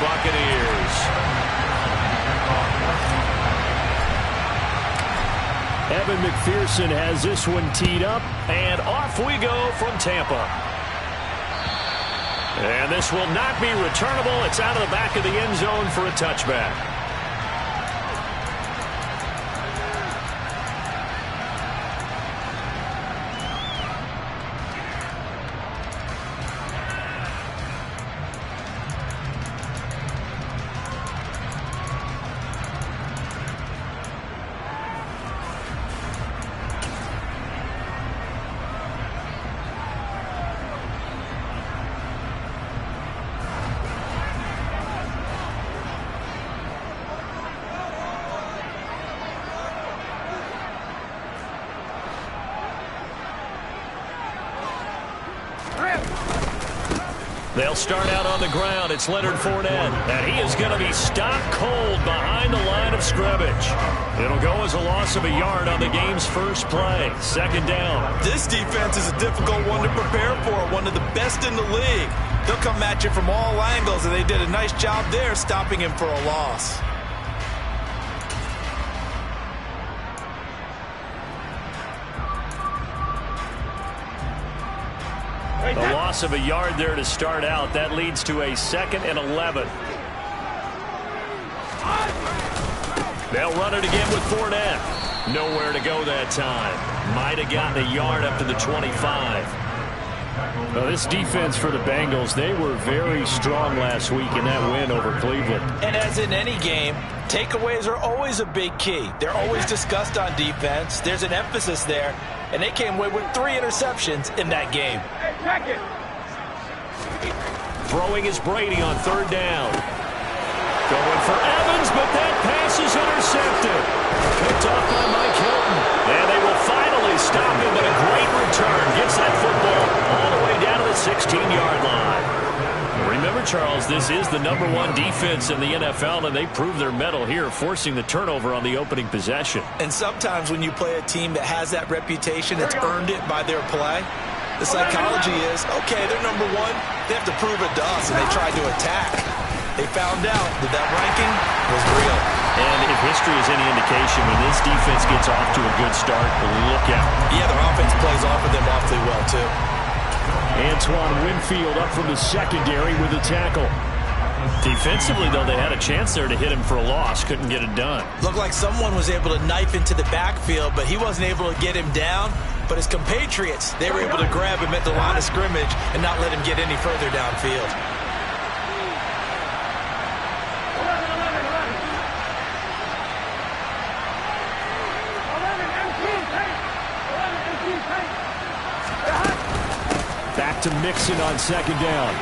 Buccaneers. Evan McPherson has this one teed up, and off we go from Tampa. And this will not be returnable. It's out of the back of the end zone for a touchback. They'll start out on the ground. It's Leonard Fournette, and he is going to be stopped cold behind the line of scrimmage. It'll go as a loss of a yard on the game's first play. Second down. This defense is a difficult one to prepare for, one of the best in the league. They'll come at you from all angles, and they did a nice job there stopping him for a loss. A loss of a yard there to start out. That leads to a 2nd and 11. They'll run it again with Fournette. Nowhere to go that time. Might have gotten a yard up to the 25. Well, this defense for the Bengals, they were very strong last week in that win over Cleveland. And as in any game, takeaways are always a big key. They're always discussed on defense. There's an emphasis there. And they came away with 3 interceptions in that game. Throwing is Brady on 3rd down. Going for Evans, but that pass is intercepted. Picked off by Mike Hilton. And they will finally stop him, but a great return. Gets that football all the way down to the 16-yard line. Remember, Charles, this is the #1 defense in the NFL, and they prove their mettle here, forcing the turnover on the opening possession. And sometimes when you play a team that has that reputation, it's earned it by their play. The psychology is, okay, they're #1. They have to prove it to us, and they tried to attack. They found out that ranking was real. And if history is any indication, when this defense gets off to a good start, look out. Yeah, their offense plays off of them awfully well, too. Antoine Winfield up from the secondary with a tackle. Defensively, though, they had a chance there to hit him for a loss. Couldn't get it done. Looked like someone was able to knife into the backfield, but he wasn't able to get him down. But his compatriots, they were able to grab him at the line of scrimmage and not let him get any further downfield. Back to Mixon on 2nd down.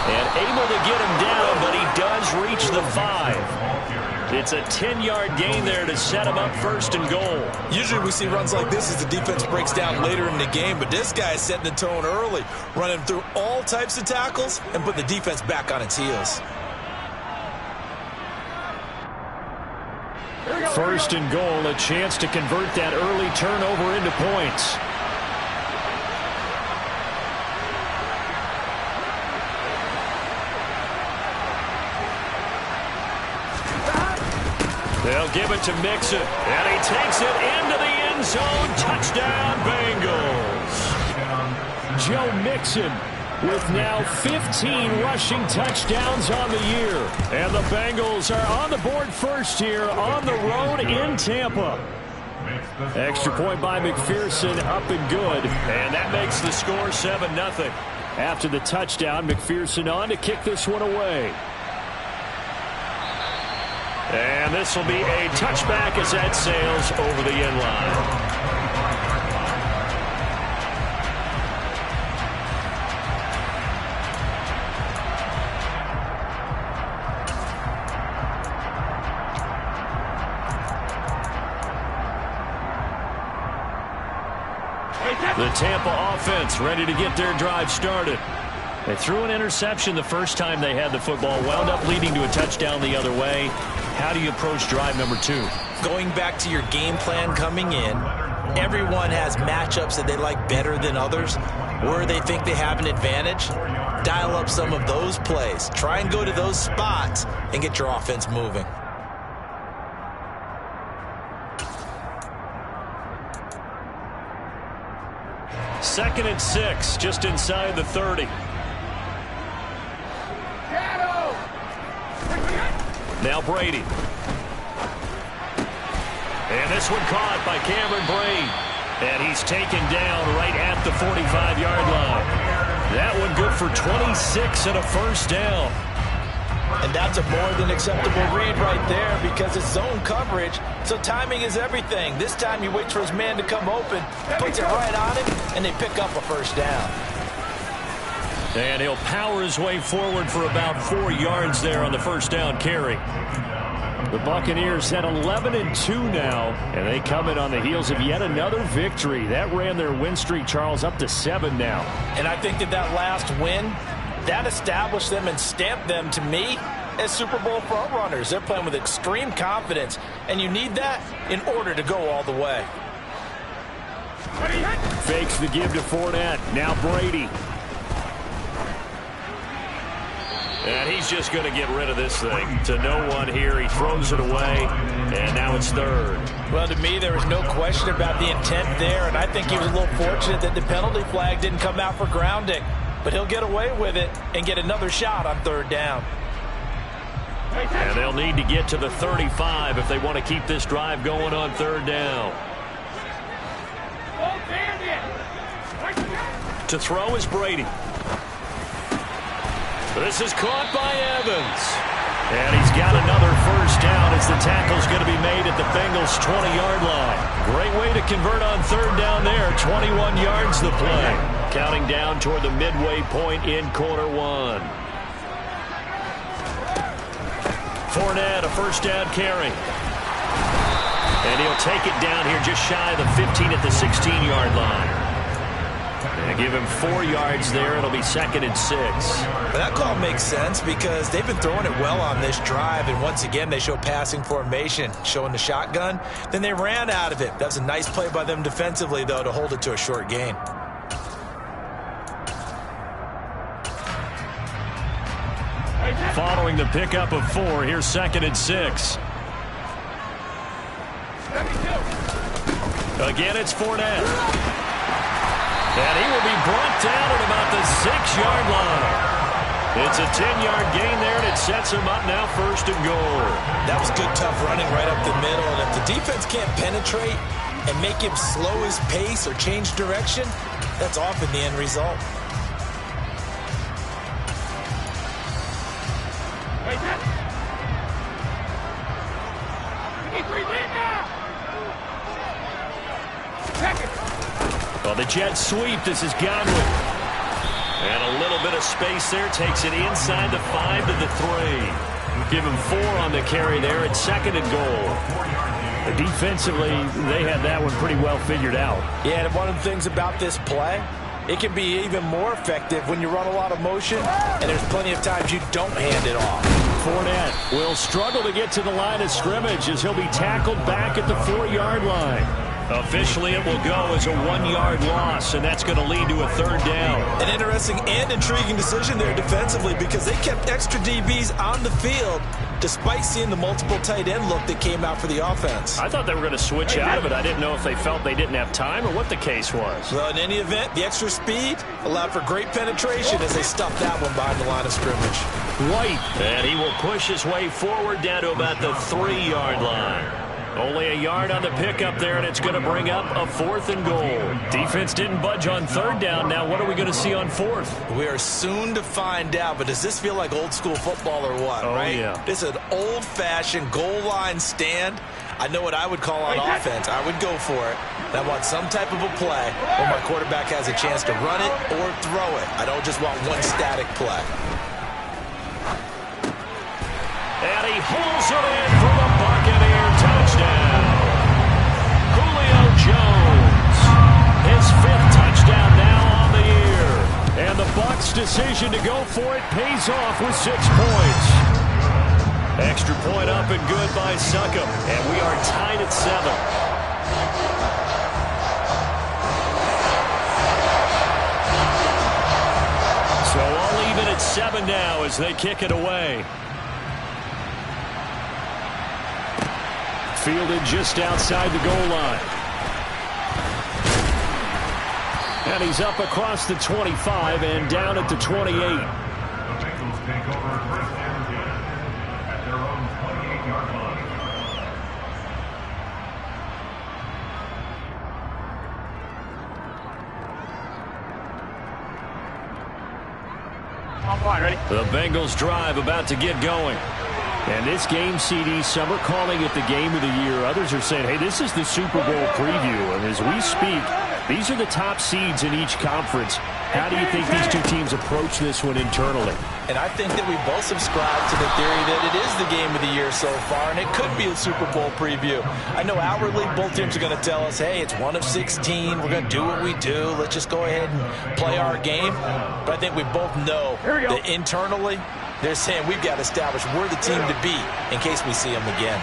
And able to get him down, but he does reach the 5. It's a 10-yard gain there to set him up 1st and goal. Usually we see runs like this as the defense breaks down later in the game, but this guy is setting the tone early, running through all types of tackles and put the defense back on its heels. 1st and goal, a chance to convert that early turnover into points. They'll give it to Mixon, and he takes it into the end zone. Touchdown, Bengals. Joe Mixon with now 15 rushing touchdowns on the year. And the Bengals are on the board first here on the road in Tampa. Extra point by McPherson, up and good. And that makes the score 7-0. After the touchdown, McPherson on to kick this one away. And this will be a touchback as that sails over the end line. The Tampa offense ready to get their drive started. They threw an interception the first time they had the football, wound up leading to a touchdown the other way. How do you approach drive number 2? Going back to your game plan coming in, everyone has matchups that they like better than others. where they think they have an advantage, dial up some of those plays. Try and go to those spots and get your offense moving. Second and 6, just inside the 30. Now Brady. And this one caught by Cameron Brate. And he's taken down right at the 45-yard line. That one good for 26 and a first down. And that's a more than acceptable read right there because it's zone coverage, so timing is everything. This time he waits for his man to come open, puts it right on him, and they pick up a first down. And he'll power his way forward for about 4 yards there on the first down carry. The Buccaneers at 11-2 now, and they come in on the heels of yet another victory. That ran their win streak, Charles, up to 7 now. And I think that last win, that established them and stamped them, to me, as Super Bowl frontrunners. They're playing with extreme confidence, and you need that in order to go all the way. Fakes the give to Fournette. Now Brady. And he's just going to get rid of this thing to no one here. He throws it away, and now it's third. Well, to me, there was no question about the intent there, and I think he was a little fortunate that the penalty flag didn't come out for grounding. But he'll get away with it and get another shot on third down. And they'll need to get to the 35 if they want to keep this drive going on third down. To throw is Brady. This is caught by Evans. And he's got another first down as the tackle's going to be made at the Bengals' 20-yard line. Great way to convert on third down there. 21 yards the play. Counting down toward the midway point in quarter one. Fournette, a first down carry. And he'll take it down here just shy of the 15 at the 16-yard line. And give him 4 yards there. It'll be second and 6. But that call makes sense because they've been throwing it well on this drive. And once again, they show passing formation, showing the shotgun. Then they ran out of it. That's a nice play by them defensively, though, to hold it to a short gain. Following the pickup of 4, here's second and 6. Again, it's Fournette. And he will be brought down at about the 6-yard line. It's a 10-yard gain there, and it sets him up now first and goal. That was good, tough running right up the middle. And if the defense can't penetrate and make him slow his pace or change direction, that's often the end result. Well, the jet sweep. This is Godwin. And a little bit of space there. Takes it inside the 5 to the 3. Give him 4 on the carry there at second and goal. Defensively, they had that one pretty well figured out. Yeah, and one of the things about this play, it can be even more effective when you run a lot of motion, and there's plenty of times you don't hand it off. Fournette will struggle to get to the line of scrimmage as he'll be tackled back at the 4-yard line. Officially, it will go as a 1-yard loss, and that's going to lead to a third down. An interesting and intriguing decision there defensively because they kept extra DBs on the field despite seeing the multiple tight end look that came out for the offense. I thought they were going to switch out of it. I didn't know if they felt they didn't have time or what the case was. Well, in any event, the extra speed allowed for great penetration as they stuffed that one behind the line of scrimmage. White, and he will push his way forward down to about the 3-yard line. Only a yard on the pickup there, and it's going to bring up a 4th and goal. Defense didn't budge on third down. Now what are we going to see on 4th? We are soon to find out, but does this feel like old school football or what, right? Yeah. This is an old-fashioned goal line stand. I know what I would call on offense. I would go for it. And I want some type of a play where my quarterback has a chance to run it or throw it. I don't just want one static play. And he holds it in for the Buccaneer touchdown. Julio Jones, his 5th touchdown now on the year. And the Bucs' decision to go for it pays off with 6 points. Extra point up and good by Succop. And we are tied at 7. it's 7 now as they kick it away. Fielded just outside the goal line. And he's up across the 25 and down at the 28. The Bengals take over first and 10 at their own 28-yard line. The Bengals drive about to get going. And this game, CD, some are calling it the game of the year. Others are saying, hey, this is the Super Bowl preview. And as we speak, these are the top seeds in each conference. How do you think these two teams approach this one internally? And I think that we both subscribe to the theory that it is the game of the year so far, and it could be a Super Bowl preview. I know outwardly both teams are going to tell us, hey, it's 1 of 16. We're going to do what we do. Let's just go ahead and play our game. But I think we both know that internally they're saying we've got to establish we're the team to beat in case we see them again.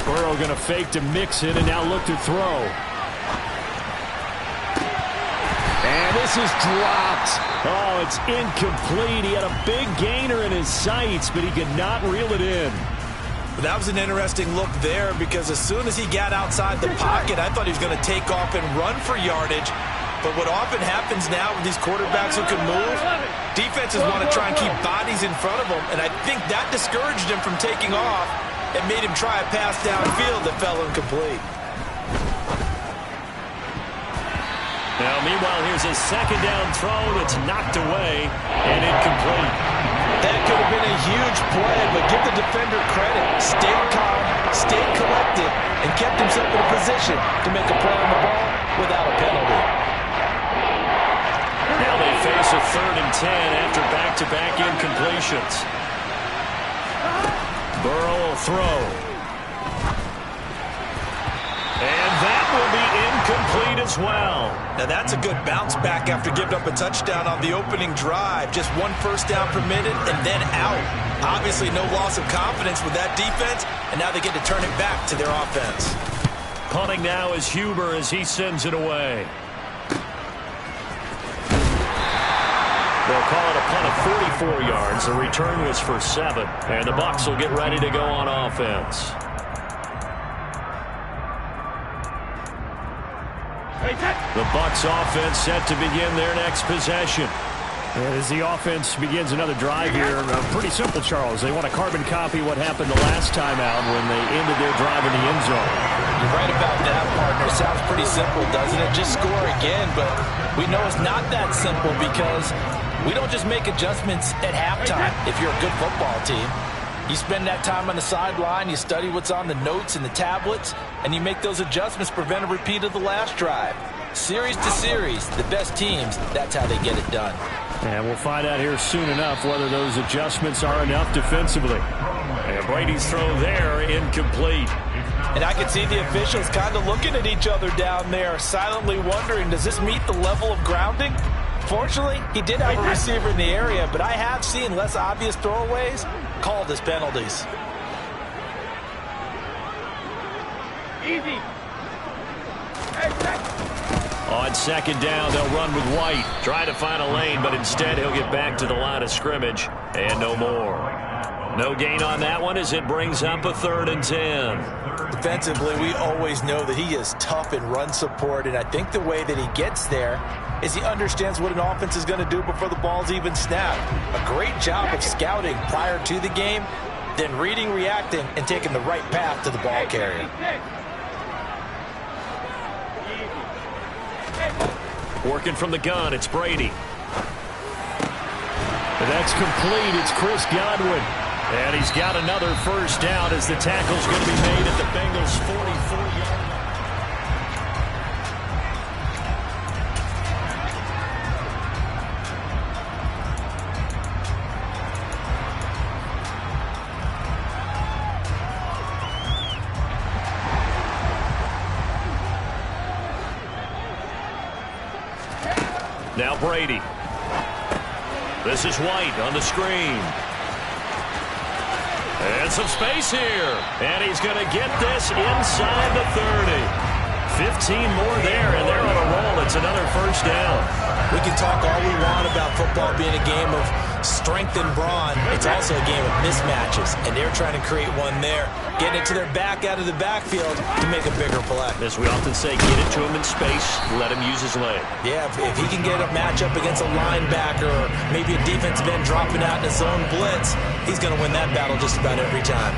Burrow going to fake to mix it and now look to throw. And this is dropped. Oh, it's incomplete. He had a big gainer in his sights, but he could not reel it in. That was an interesting look there because as soon as he got outside the pocket, I thought he was going to take off and run for yardage. But what often happens now with these quarterbacks who can move, defenses want to try and keep bodies in front of them, and I think that discouraged him from taking off and made him try a pass downfield that fell incomplete. Now, meanwhile, here's a second down throw that's knocked away and incomplete. That could have been a huge play, but give the defender credit. Stayed calm, stayed collected, and kept himself in a position to make a play on the ball without a penalty. Now they face a 3rd and 10 after back-to-back incompletions. Burrow will throw. And that will be incomplete as well. Now that's a good bounce back after giving up a touchdown on the opening drive. Just 1 first down permitted and then out. Obviously no loss of confidence with that defense, and now they get to turn it back to their offense. Punting now is Huber as he sends it away. They'll call it a punt of 44 yards. The return was for 7. And the Bucs will get ready to go on offense. The Bucs offense set to begin their next possession. As the offense begins another drive here, pretty simple, Charles. They want to carbon copy what happened the last time out when they ended their drive in the end zone. You're right about that, partner. Sounds pretty simple, doesn't it? Just score again, but we know it's not that simple because we don't just make adjustments at halftime if you're a good football team. You spend that time on the sideline, you study what's on the notes and the tablets, and you make those adjustments to prevent a repeat of the last drive. Series to series, the best teams, that's how they get it done. And we'll find out here soon enough whether those adjustments are enough defensively. And Brady's throw there, incomplete. And I can see the officials kind of looking at each other down there, silently wondering, does this meet the level of grounding? Fortunately, he did have a receiver in the area, but I have seen less obvious throwaways called as penalties. Easy. On 2nd down, they'll run with White. Try to find a lane, but instead he'll get back to the line of scrimmage. And no more. No gain on that one as it brings up a 3rd and 10. Defensively, we always know that he is tough in run support, and I think the way that he gets there is he understands what an offense is going to do before the ball's even snapped. A great job of scouting prior to the game, then reading, reacting, and taking the right path to the ball carrier. Working from the gun, it's Brady. That's complete. It's Chris Godwin. And he's got another first down as the tackle's going to be made at the Bengals' 44-yard line. Now Brady. This is White on the screen. And some space here. And he's going to get this inside the 30. 15 more there, and they're on a roll. It's another first down. We can talk all we want about football being a game of strength and brawn. It's also a game of mismatches, and they're trying to create one there. Getting it to their back out of the backfield to make a bigger play. As we often say, get it to him in space, let him use his leg. Yeah, if he can get a matchup against a linebacker or maybe a defensive end dropping out in a zone blitz, he's going to win that battle just about every time.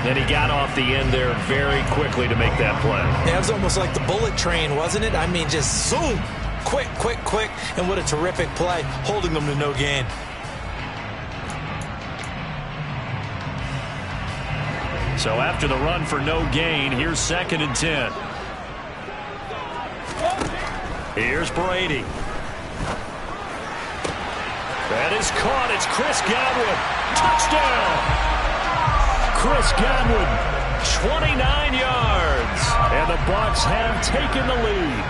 And he got off the end there very quickly to make that play. Yeah, it was almost like the bullet train, wasn't it? I mean, just zoom, quick, quick, quick, and what a terrific play, holding them to no gain. So after the run for no gain, here's 2nd and 10. Here's Brady. That is caught. It's Chris Godwin. Touchdown! Chris Godwin, 29 yards. And the Bucs have taken the lead.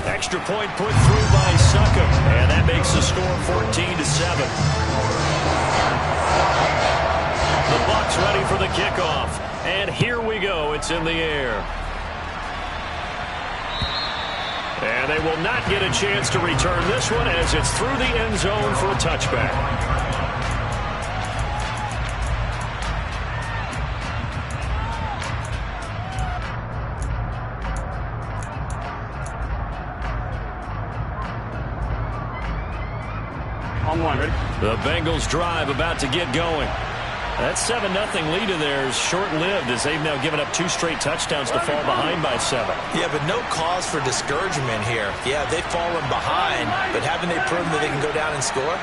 Extra point put through by Succop. And that makes the score 14-7. The Bucs ready for the kickoff. And here we go. It's in the air. And they will not get a chance to return this one as it's through the end zone for a touchback. On one, ready? The Bengals drive about to get going. That 7-0 lead of theirs short-lived as they've now given up 2 straight touchdowns to fall behind by 7. Yeah, but no cause for discouragement here. Yeah, they've fallen behind, but haven't they proven that they can go down and score?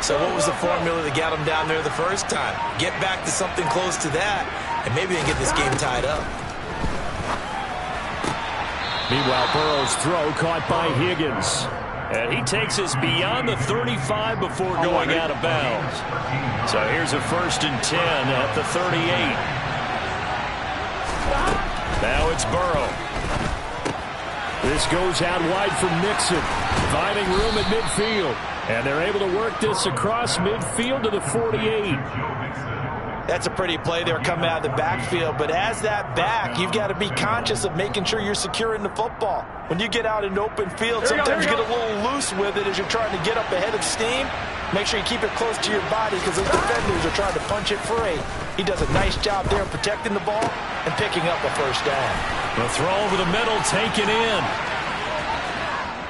So what was the formula that got them down there the first time? Get back to something close to that, and maybe they can get this game tied up. Meanwhile, Burrow's throw caught by Higgins. And he takes us beyond the 35 before going out of bounds. So here's a 1st and 10 at the 38. Now it's Burrow. This goes out wide for Mixon, finding room at midfield. And they're able to work this across midfield to the 48. That's a pretty play there coming out of the backfield, but as that back, you've got to be conscious of making sure you're securing the football. When you get out in open field, sometimes you get a little loose with it as you're trying to get up ahead of steam. Make sure you keep it close to your body because those defenders are trying to punch it free. He does a nice job there protecting the ball and picking up a 1st down. The throw over the middle taken in.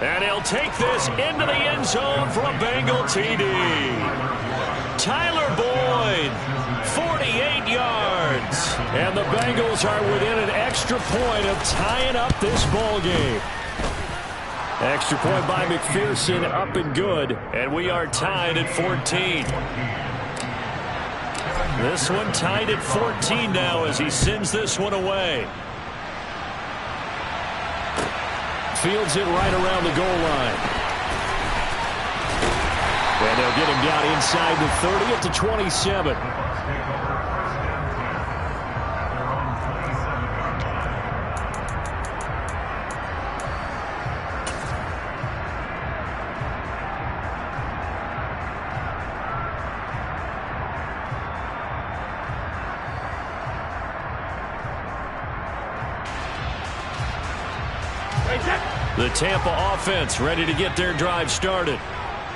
And he'll take this into the end zone for a Bengal TD. Tyler Boyd, 48 yards. And the Bengals are within an extra point of tying up this ball game. Extra point by McPherson, up and good. And we are tied at 14. This one tied at 14 now as he sends this one away. Fields it right around the goal line. And they'll get him down inside the 30 at the 27. The Tampa offense ready to get their drive started.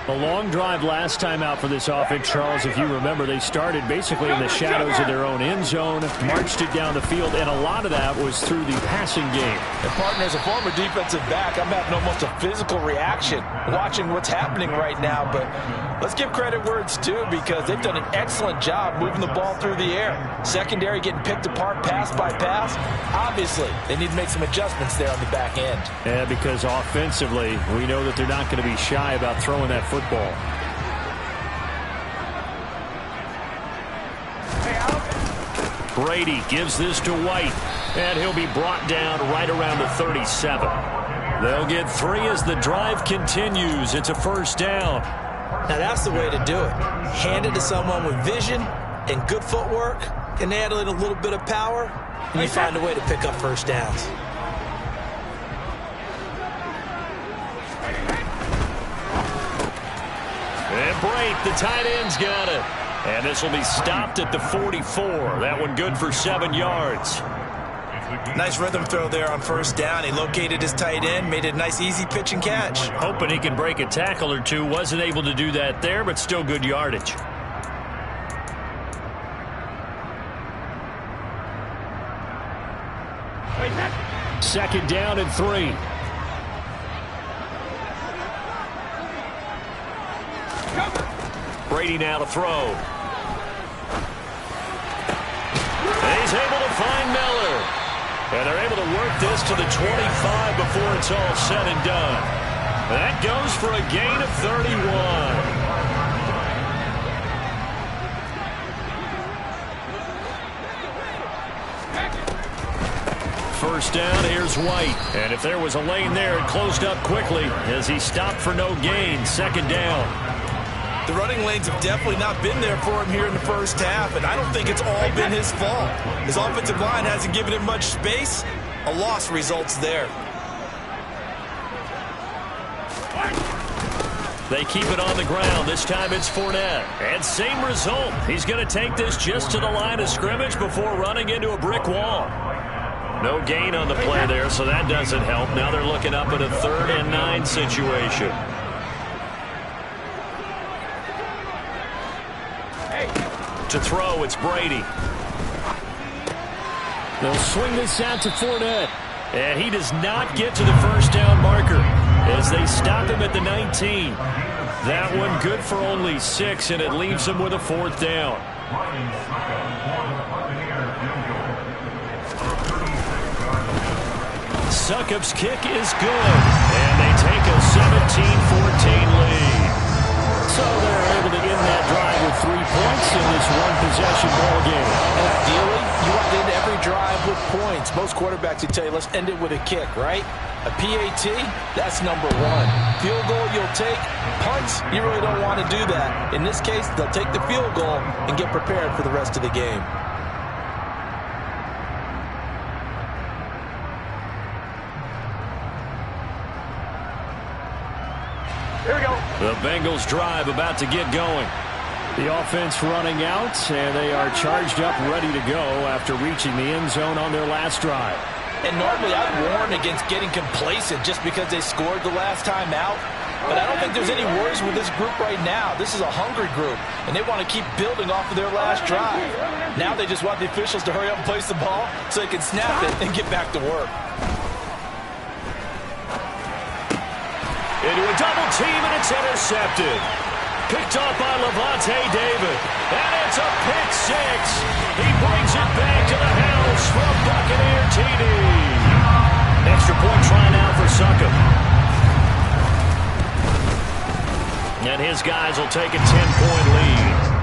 A long drive last time out for this offense, Charles. If you remember, they started basically in the shadows of their own end zone, marched it down the field, and a lot of that was through the passing game. And partner, as a former defensive back, I'm having almost a physical reaction watching what's happening right now. But let's give credit where it's due because they've done an excellent job moving the ball through the air. Secondary getting picked apart pass by pass. Obviously, they need to make some adjustments there on the back end. Yeah, because offensively, we know that they're not going to be shy about throwing that football. Brady gives this to White, and he'll be brought down right around the 37. They'll get 3 as the drive continues. It's a 1st down. Now that's the way to do it. Hand it to someone with vision and good footwork, and add in a little bit of power, and you find a way to pick up 1st downs. And Brate, the tight end's got it. And this will be stopped at the 44. That one good for 7 yards. Nice rhythm throw there on first down. He located his tight end, made it a nice easy pitch and catch. Hoping he can break a tackle or two. Wasn't able to do that there, but still good yardage. Second down and 3. Brady now to throw. And he's able to find Miller. And they're able to work this to the 25 before it's all said and done. That goes for a gain of 31. First down, here's White. And if there was a lane there, it closed up quickly as he stopped for no gain. Second down. The running lanes have definitely not been there for him here in the first half, and I don't think it's all been his fault. His offensive line hasn't given him much space. A loss results there. They keep it on the ground. This time it's Fournette. And same result. He's going to take this just to the line of scrimmage before running into a brick wall. No gain on the play there, so that doesn't help. Now they're looking up at a 3rd and 9 situation. To throw, it's Brady. They'll swing this out to Fournette. And he does not get to the first down marker as they stop him at the 19. That one good for only 6, and it leaves him with a 4th down. Succop's kick is good, and they take a 17-14 lead. So they're able to end that drive with 3 points in this one-possession ball game. Ideally, you want to end every drive with points. Most quarterbacks would tell you, let's end it with a kick, right? A PAT, that's number 1. Field goal, you'll take. Punts, you really don't want to do that. In this case, they'll take the field goal and get prepared for the rest of the game. The Bengals drive about to get going. The offense running out, and they are charged up, ready to go after reaching the end zone on their last drive. And normally I'd warn against getting complacent just because they scored the last time out. But I don't think there's any worries with this group right now. This is a hungry group, and they want to keep building off of their last drive. Now they just want the officials to hurry up and place the ball so they can snap it and get back to work. Into a double team, and it's intercepted. Picked off by Levante David. And it's a pick 6. He brings it back to the house from Buccaneer TD. Extra point try now for Succop. And his guys will take a 10-point lead.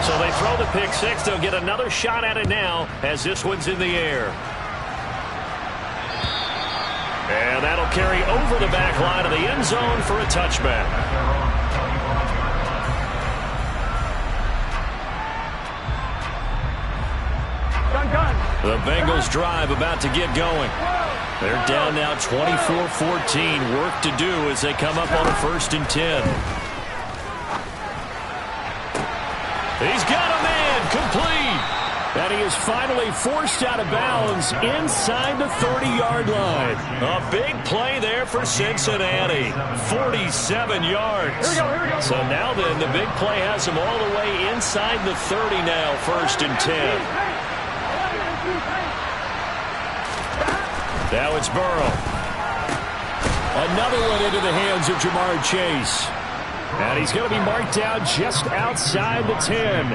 So they throw the pick 6. They'll get another shot at it now as this one's in the air. And that'll carry over the back line of the end zone for a touchback. The Bengals drive about to get going. They're down now 24-14. Work to do as they come up on a 1st and 10. He's got a man complete. And he is finally forced out of bounds inside the 30-yard line. A big play there for Cincinnati. 47 yards. Here we go. So now then, the big play has him all the way inside the 30 now, 1st and 10. Now it's Burrow. Another one into the hands of Jamar Chase. And he's going to be marked down just outside the 10.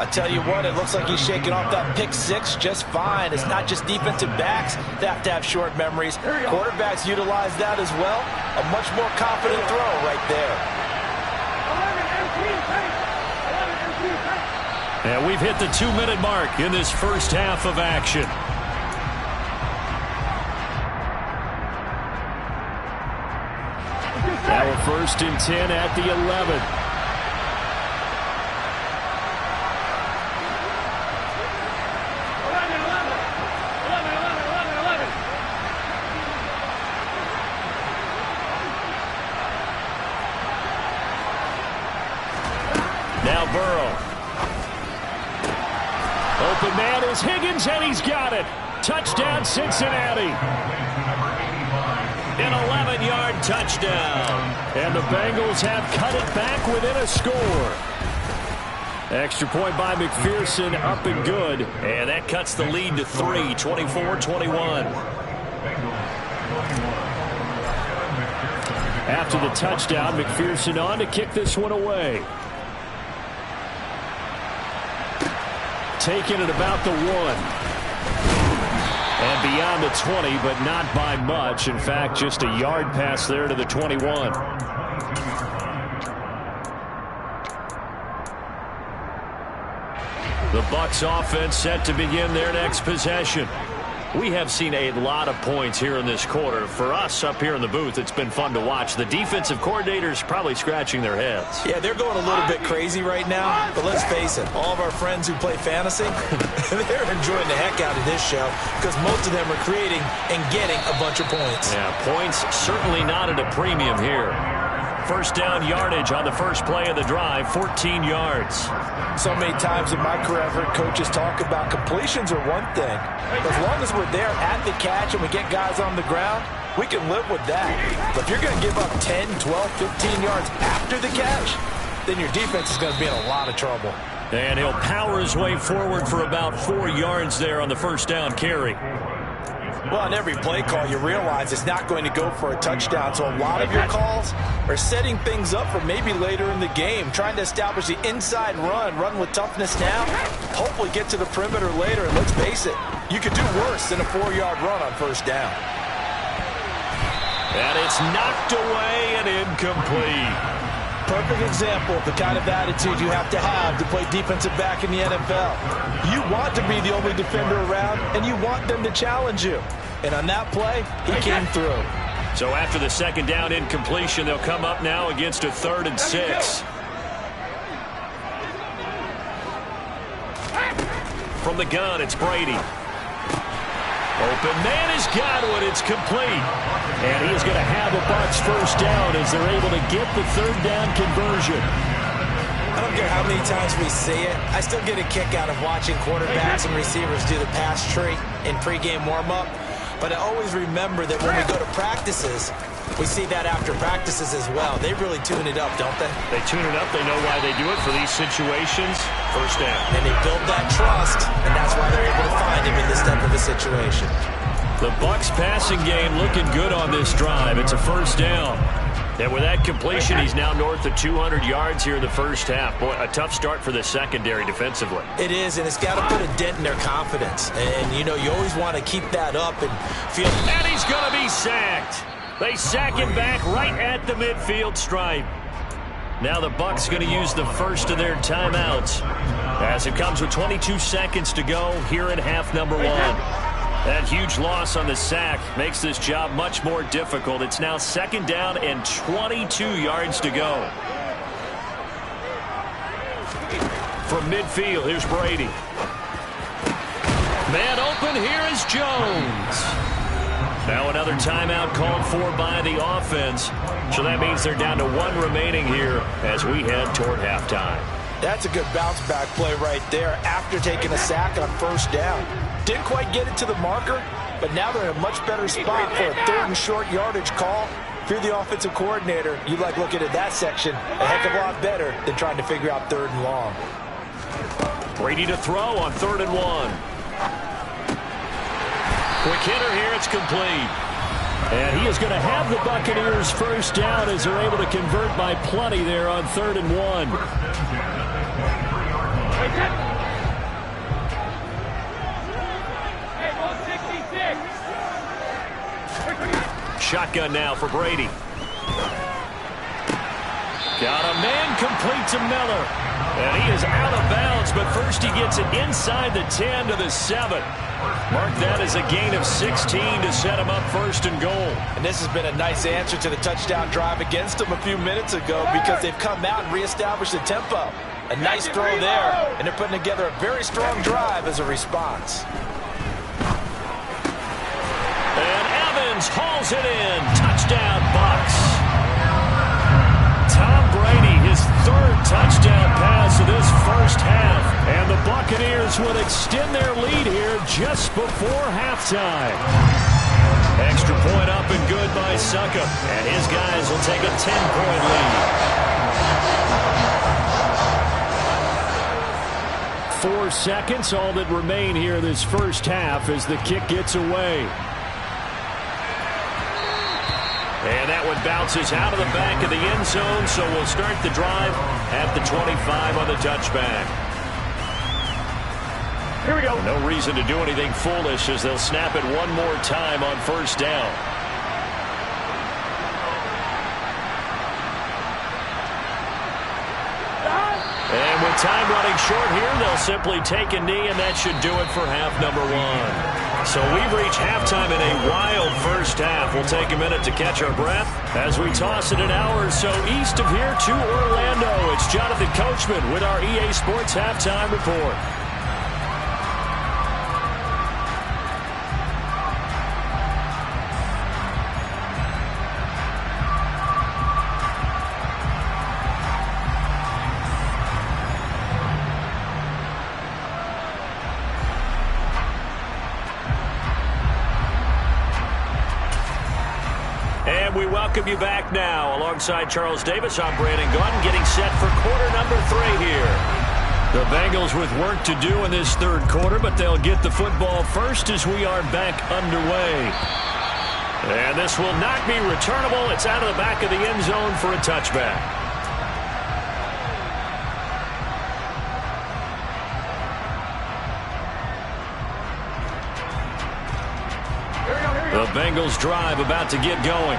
I tell you what, it looks like he's shaking off that pick 6 just fine. It's not just defensive backs that have to have short memories. Quarterbacks utilize that as well. A much more confident throw right there. And we've hit the 2-minute mark in this first half of action. Now a 1st and 10 at the 11. Now Burrow. Open man is Higgins, and he's got it. Touchdown, Cincinnati. An 11-yard touchdown. And the Bengals have cut it back within a score. Extra point by McPherson, up and good. And that cuts the lead to 3, 24-21. After the touchdown, McPherson on to kick this one away. Taking it about the 1. And beyond the 20, but not by much. In fact, just a yard pass there to the 21. The Bucs offense set to begin their next possession. We have seen a lot of points here in this quarter. For us up here in the booth, it's been fun to watch. The defensive coordinators probably scratching their heads. Yeah, they're going a little bit crazy right now. But let's face it, all of our friends who play fantasy, they're enjoying the heck out of this show because most of them are creating and getting a bunch of points. Yeah, points certainly not at a premium here. First down yardage on the first play of the drive, 14 yards. So many times in my career, I've heard coaches talk about completions are one thing. As long as we're there at the catch and we get guys on the ground, we can live with that. But if you're going to give up 10, 12, 15 yards after the catch, then your defense is going to be in a lot of trouble. And he'll power his way forward for about 4 yards there on the first down carry. Well, on every play call, you realize it's not going to go for a touchdown. So a lot of your calls are setting things up for maybe later in the game, trying to establish the inside run with toughness now, hopefully get to the perimeter later. And let's face it, you could do worse than a 4-yard run on first down. And it's knocked away and incomplete. Perfect example of the kind of attitude you have to play defensive back in the NFL. You want to be the only defender around, and you want them to challenge you. And on that play, he came through. So after the second down incompletion, they'll come up now against a 3rd and 6. From the gun, it's Brady. Open man is Godwin. It's complete. And he is going to have the Bucs first down as they're able to get the 3rd down conversion. I don't care how many times we see it. I still get a kick out of watching quarterbacks and receivers do the pass tree in pregame warm-up. But I always remember that when we go to practices, we see that after practices as well. They really tune it up, don't they? They tune it up. They know why they do it for these situations. First down. And they build that trust, and that's why they're able to find him in this type of a situation. The Bucs passing game looking good on this drive. It's a first down. And with that completion, he's now north of 200 yards here in the first half. Boy, a tough start for the secondary defensively. It is, and it's got to put a dent in their confidence. And, you know, you always want to keep that up and feel... And he's going to be sacked. They sack him back right at the midfield stripe. Now the Bucs going to use the first of their timeouts as it comes with 22 seconds to go here in half number 1. That huge loss on the sack makes this job much more difficult. It's now 2nd down and 22 yards to go. From midfield, here's Brady. Man open, here is Jones. Now another timeout called for by the offense. So that means they're down to 1 remaining here as we head toward halftime. That's a good bounce-back play right there after taking a sack on first down. Didn't quite get it to the marker, but now they're in a much better spot for a 3rd and short yardage call. If you're the offensive coordinator, you like looking at that section a heck of a lot better than trying to figure out 3rd and long. Brady to throw on 3rd and 1. Quick hitter here, it's complete. And he is going to have the Buccaneers first down as they're able to convert by plenty there on 3rd and 1. Shotgun now for Brady. Got a man complete to Miller. And he is out of bounds, but first he gets it inside the 10 to the 7. Mark that as a gain of 16 to set him up 1st and goal. And this has been a nice answer to the touchdown drive against them a few minutes ago because they've come out and reestablished the tempo. A nice throw there, and they're putting together a very strong drive as a response. And Evans hauls it in. Touchdown, Bucs. Tom Brady, his third touchdown pass of this first half. And the Buccaneers would extend their lead here just before halftime. Extra point up and good by Succop. And his guys will take a 10-point lead. 4 seconds, all that remain here this first half as the kick gets away. And that one bounces out of the back of the end zone, so we'll start the drive at the 25 on the touchback. Here we go. No reason to do anything foolish as they'll snap it one more time on first down. And with time running short here, they'll simply take a knee, and that should do it for half number one. So we've reached halftime in a wild first half. We'll take a minute to catch our breath as we toss it an hour or so east of here to Orlando. It's Jonathan Coachman with our EA Sports Halftime Report. We welcome you back now. Alongside Charles Davis, I'm Brandon Gaudin, getting set for quarter number 3 here. The Bengals with work to do in this third quarter, but they'll get the football first as we are back underway. And this will not be returnable. It's out of the back of the end zone for a touchback. The Bengals drive about to get going.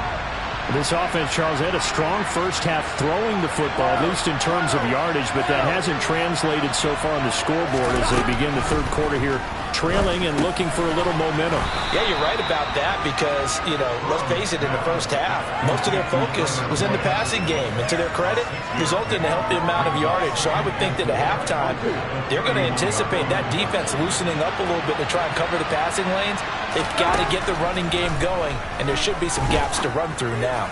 This offense, Charles, had a strong first half throwing the football, at least in terms of yardage, but that hasn't translated so far on the scoreboard as they begin the third quarter here, trailing and looking for a little momentum. Yeah, you're right about that because, let's face it, in the first half, most of their focus was in the passing game. And to their credit, resulted in a healthy amount of yardage. So I would think that at halftime, they're going to anticipate that defense loosening up a little bit to try and cover the passing lanes. They've got to get the running game going, and there should be some gaps to run through now.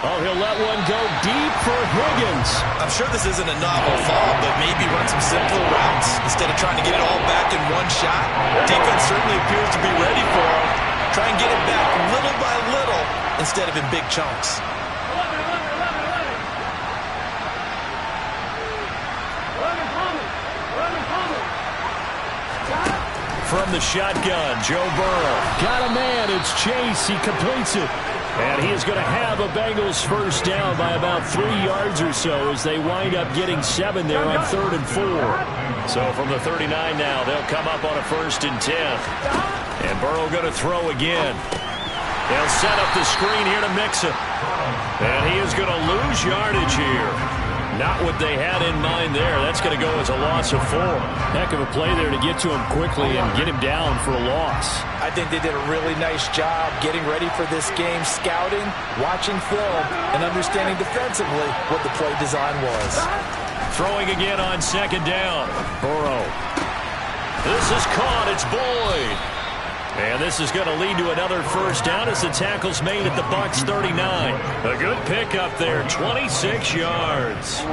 Oh, he'll let one go deep for Higgins. I'm sure this isn't a novel fall, but maybe run some simpler routes instead of trying to get it all back in one shot. Defense certainly appears to be ready for him. Try and get it back little by little instead of in big chunks. From the shotgun, Joe Burrow. Got a man, it's Chase, he completes it. And he is going to have a Bengals first down by about 3 yards or so as they wind up getting 7 there on 3rd and 4. So from the 39 now, they'll come up on a 1st and 10. And Burrow going to throw again. They'll set up the screen here to Mixon. And he is going to lose yardage here. Not what they had in mind there. That's going to go as a loss of 4. Heck of a play there to get to him quickly and get him down for a loss. I think they did a really nice job getting ready for this game, scouting, watching film, and understanding defensively what the play design was. Throwing again on 2nd down. Burrow. This is caught. It's Boyd. And this is going to lead to another first down as the tackle's made at the Bucs 39. A good pickup there, 26 yards.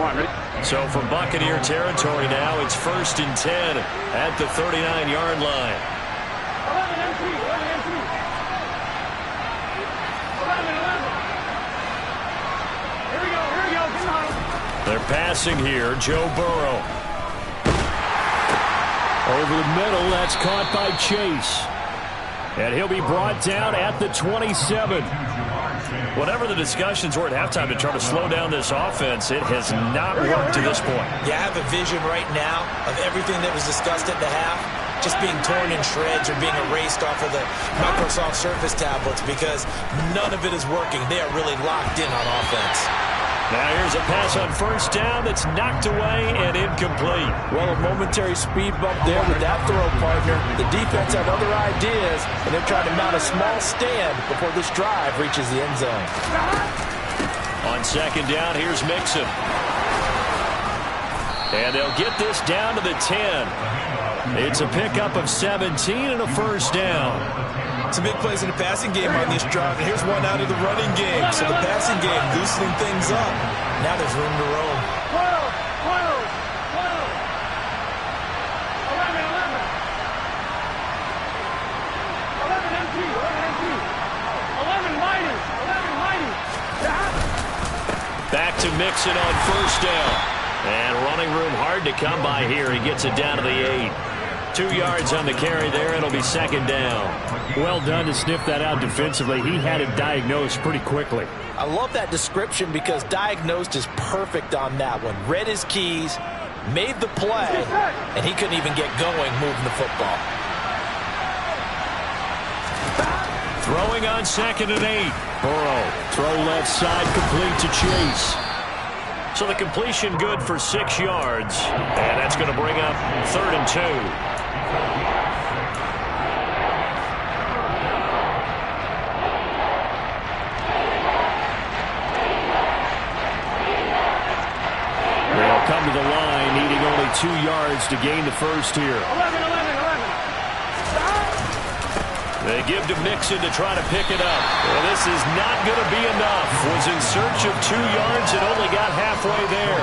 So from Buccaneer territory now, it's 1st and 10 at the 39-yard line. They're passing here, Joe Burrow. Over the middle, that's caught by Chase. And he'll be brought down at the 27. Whatever the discussions were at halftime to try to slow down this offense, it has not worked to this point. Yeah, I have a vision right now of everything that was discussed at the half just being torn in shreds or being erased off of the Microsoft Surface tablets because none of it is working. They are really locked in on offense. Now here's a pass on 1st down that's knocked away and incomplete. Well, a momentary speed bump there with that throw, partner. The defense had other ideas, and they're trying to mount a small stand before this drive reaches the end zone. On 2nd down, here's Mixon. And they'll get this down to the 10. It's a pickup of 17 and a first down. Some big plays in the passing game on this drive, and here's one out of the running game. So the passing game loosening things up. Now there's room to roam. back to Mixon on first down. And running room hard to come by here. He gets it down to the 8. 2 yards on the carry there. It'll be second down. Well done to sniff that out defensively. He had it diagnosed pretty quickly. I love that description because diagnosed is perfect on that one. Read his keys, made the play, and he couldn't even get going moving the football. Throwing on 2nd and 8. Burrow, throw left side, complete to Chase. So the completion good for 6 yards. And that's going to bring up 3rd and 2. They'll come to the line, needing only 2 yards to gain the first here. 11. They give to Mixon to try to pick it up. Well, this is not going to be enough. Was in search of 2 yards and only got halfway there.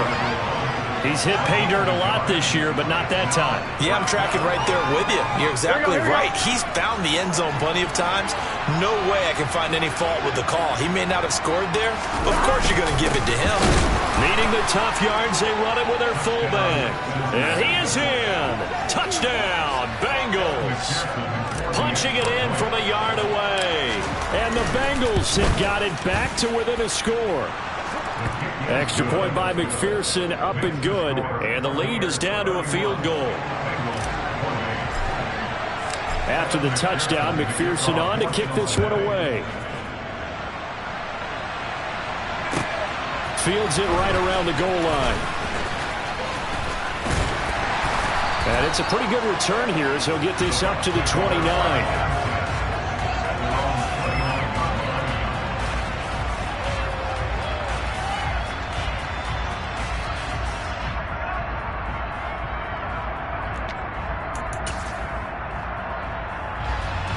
He's hit pay dirt a lot this year, but not that time. Yeah, I'm tracking right there with you. You're exactly right. He's found the end zone plenty of times. No way I can find any fault with the call. He may not have scored there. Of course you're going to give it to him. Needing the tough yards, they run it with their fullback. And he is in. Touchdown, Bengals. Punching it in from a yard away. And the Bengals have got it back to within a score. Extra point by McPherson, up and good. And the lead is down to a field goal. After the touchdown, McPherson on to kick this one away. Fields it right around the goal line. And it's a pretty good return here as he'll get this up to the 29.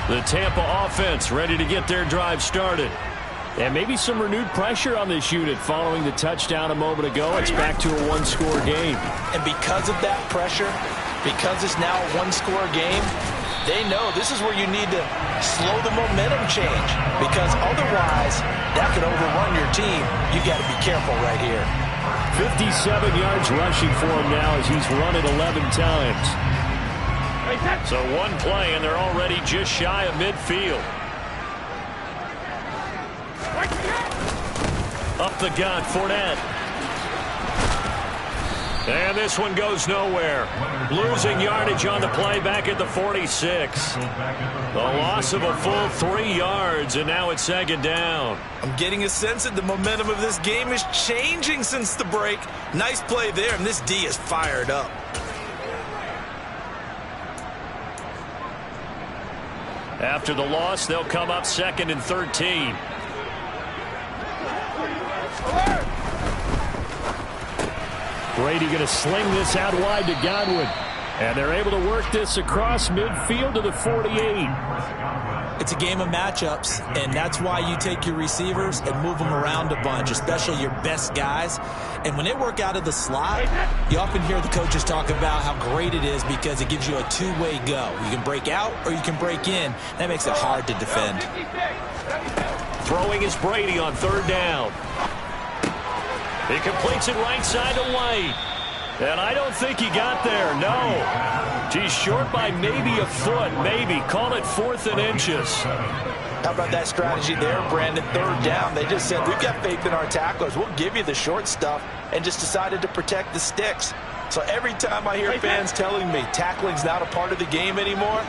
The Tampa offense ready to get their drive started. And maybe some renewed pressure on this unit following the touchdown a moment ago. It's back to a one-score game. And because of that pressure, because it's now a one-score game, they know this is where you need to slow the momentum change. Because otherwise, that could overrun your team. You got to be careful right here. 57 yards rushing for him now as he's run it 11 times. So one play, and they're already just shy of midfield. Up the gut, Fournette. And this one goes nowhere. Losing yardage on the play back at the 46. The loss of a full 3 yards, and now it's second down. I'm getting a sense that the momentum of this game is changing since the break. Nice play there, and this D is fired up. After the loss, they'll come up 2nd and 13. Brady going to sling this out wide to Godwin. And they're able to work this across midfield to the 48. It's a game of matchups, and that's why you take your receivers and move them around a bunch, especially your best guys. And when they work out of the slot, you often hear the coaches talk about how great it is because it gives you a two-way go. You can break out or you can break in. That makes it hard to defend. Throwing is Brady on 3rd down. He completes it right side to White. And I don't think he got there, no. He's short by maybe a foot, maybe. Call it 4th and inches. How about that strategy there, Brandon? 3rd down. They just said, we've got faith in our tacklers. We'll give you the short stuff, and just decided to protect the sticks. So every time I hear fans telling me tackling's not a part of the game anymore,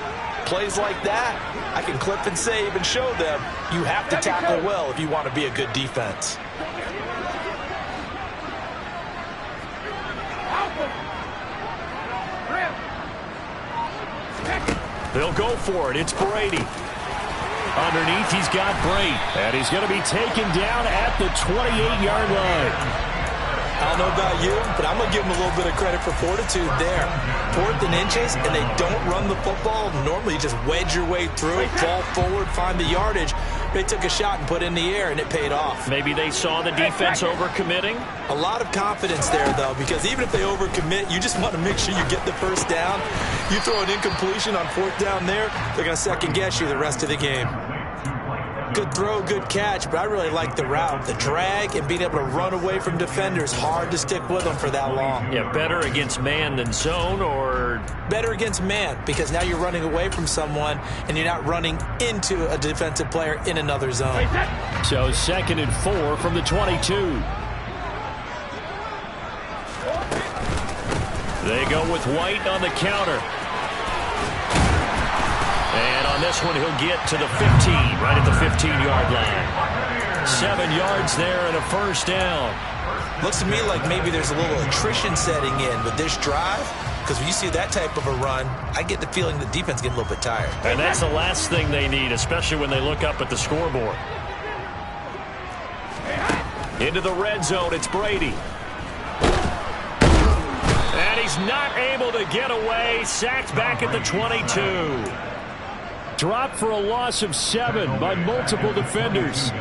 plays like that, I can clip and save and show them you have to tackle well if you want to be a good defense. They'll go for it. It's Brady. Underneath, he's got Brady. And he's going to be taken down at the 28-yard line. I don't know about you, but I'm going to give them a little bit of credit for fortitude there. 4th and inches, and they don't run the football. Normally, you just wedge your way through, fall forward, find the yardage. They took a shot and put it in the air, and it paid off. Maybe they saw the defense overcommitting. A lot of confidence there, though, because even if they overcommit, you just want to make sure you get the first down. You throw an incompletion on 4th down there, they're going to second-guess you the rest of the game. Good throw, good catch, but I really like the route. The drag and being able to run away from defenders, hard to stick with them for that long. Yeah, better against man than zone, or? Better against man, because now you're running away from someone and you're not running into a defensive player in another zone. So 2nd and 4 from the 22. They go with White on the counter. And on this one, he'll get to the 15, right at the 15-yard line. 7 yards there and a first down. Looks to me like maybe there's a little attrition setting in with this drive, because when you see that type of a run, I get the feeling the defense get a little bit tired. And that's the last thing they need, especially when they look up at the scoreboard. Into the red zone, it's Brady. And he's not able to get away. Sacked back at the 22. Dropped for a loss of 7 by multiple defenders.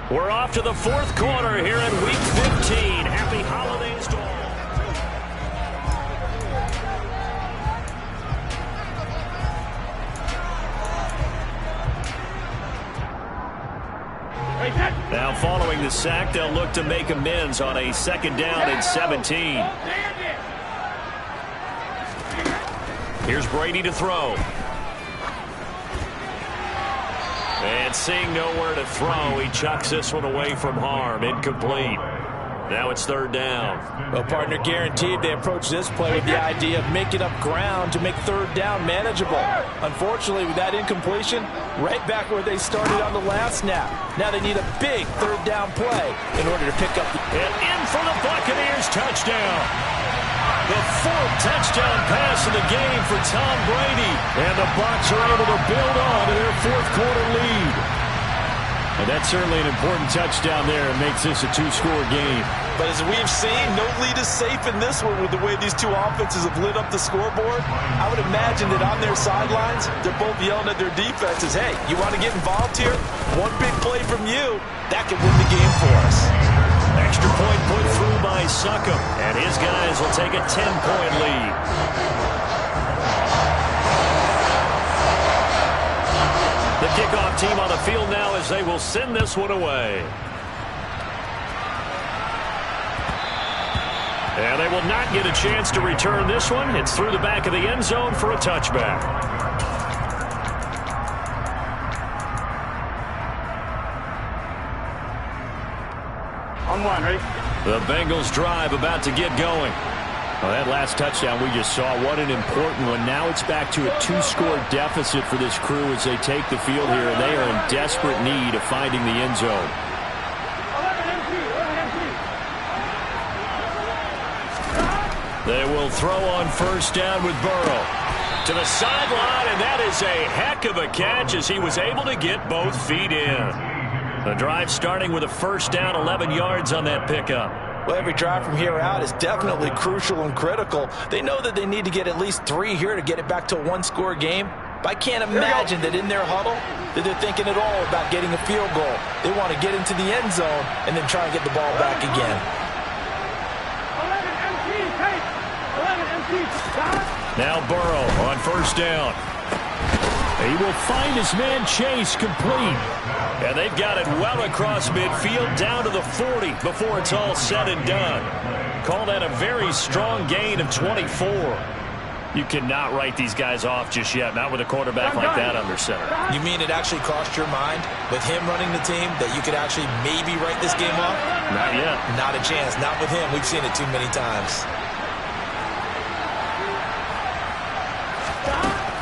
We're off to the 4th quarter here in Week 15. Happy holidays to all. Now following the sack, they'll look to make amends on a 2nd down and 17. Here's Brady to throw. And seeing nowhere to throw, he chucks this one away from harm. Incomplete. Now it's 3rd down. Well, partner, guaranteed they approach this play with the idea of making up ground to make 3rd down manageable. Unfortunately, with that incompletion, right back where they started on the last snap. Now they need a big 3rd down play in order to pick up the... And in for the Buccaneers, touchdown. The 4th touchdown pass of the game for Tom Brady. And the Bucs are able to build on to their 4th quarter lead. And that's certainly an important touchdown there. It makes this a 2-score game. But as we've seen, no lead is safe in this one with the way these two offenses have lit up the scoreboard. I would imagine that on their sidelines, they're both yelling at their defenses, hey, you want to get involved here? One big play from you, that could win the game for us. Extra point put through by Succop. And his guys will take a 10-point lead. The kickoff team on the field now as they will send this one away. And they will not get a chance to return this one. It's through the back of the end zone for a touchback. On 1, ready? The Bengals drive about to get going. Well, that last touchdown we just saw, what an important one. Now it's back to a 2-score deficit for this crew as they take the field here, and they are in desperate need of finding the end zone. They will throw on 1st down with Burrow. To the sideline, and that is a heck of a catch as he was able to get both feet in. The drive starting with a 1st down, 11 yards on that pickup. Well, every drive from here out is definitely crucial and critical. They know that they need to get at least 3 here to get it back to a 1-score game. But I can't imagine that in their huddle that they're thinking at all about getting a field goal. They want to get into the end zone and then try and get the ball back again. Now Burrow on 1st down. He will find his man Chase complete. And they've got it well across midfield down to the 40 before it's all said and done. Call that a very strong gain of 24. You cannot write these guys off just yet, not with a quarterback like that under center. You mean it actually crossed your mind with him running the team that you could actually maybe write this game off? Not yet. Not a chance. Not with him. We've seen it too many times.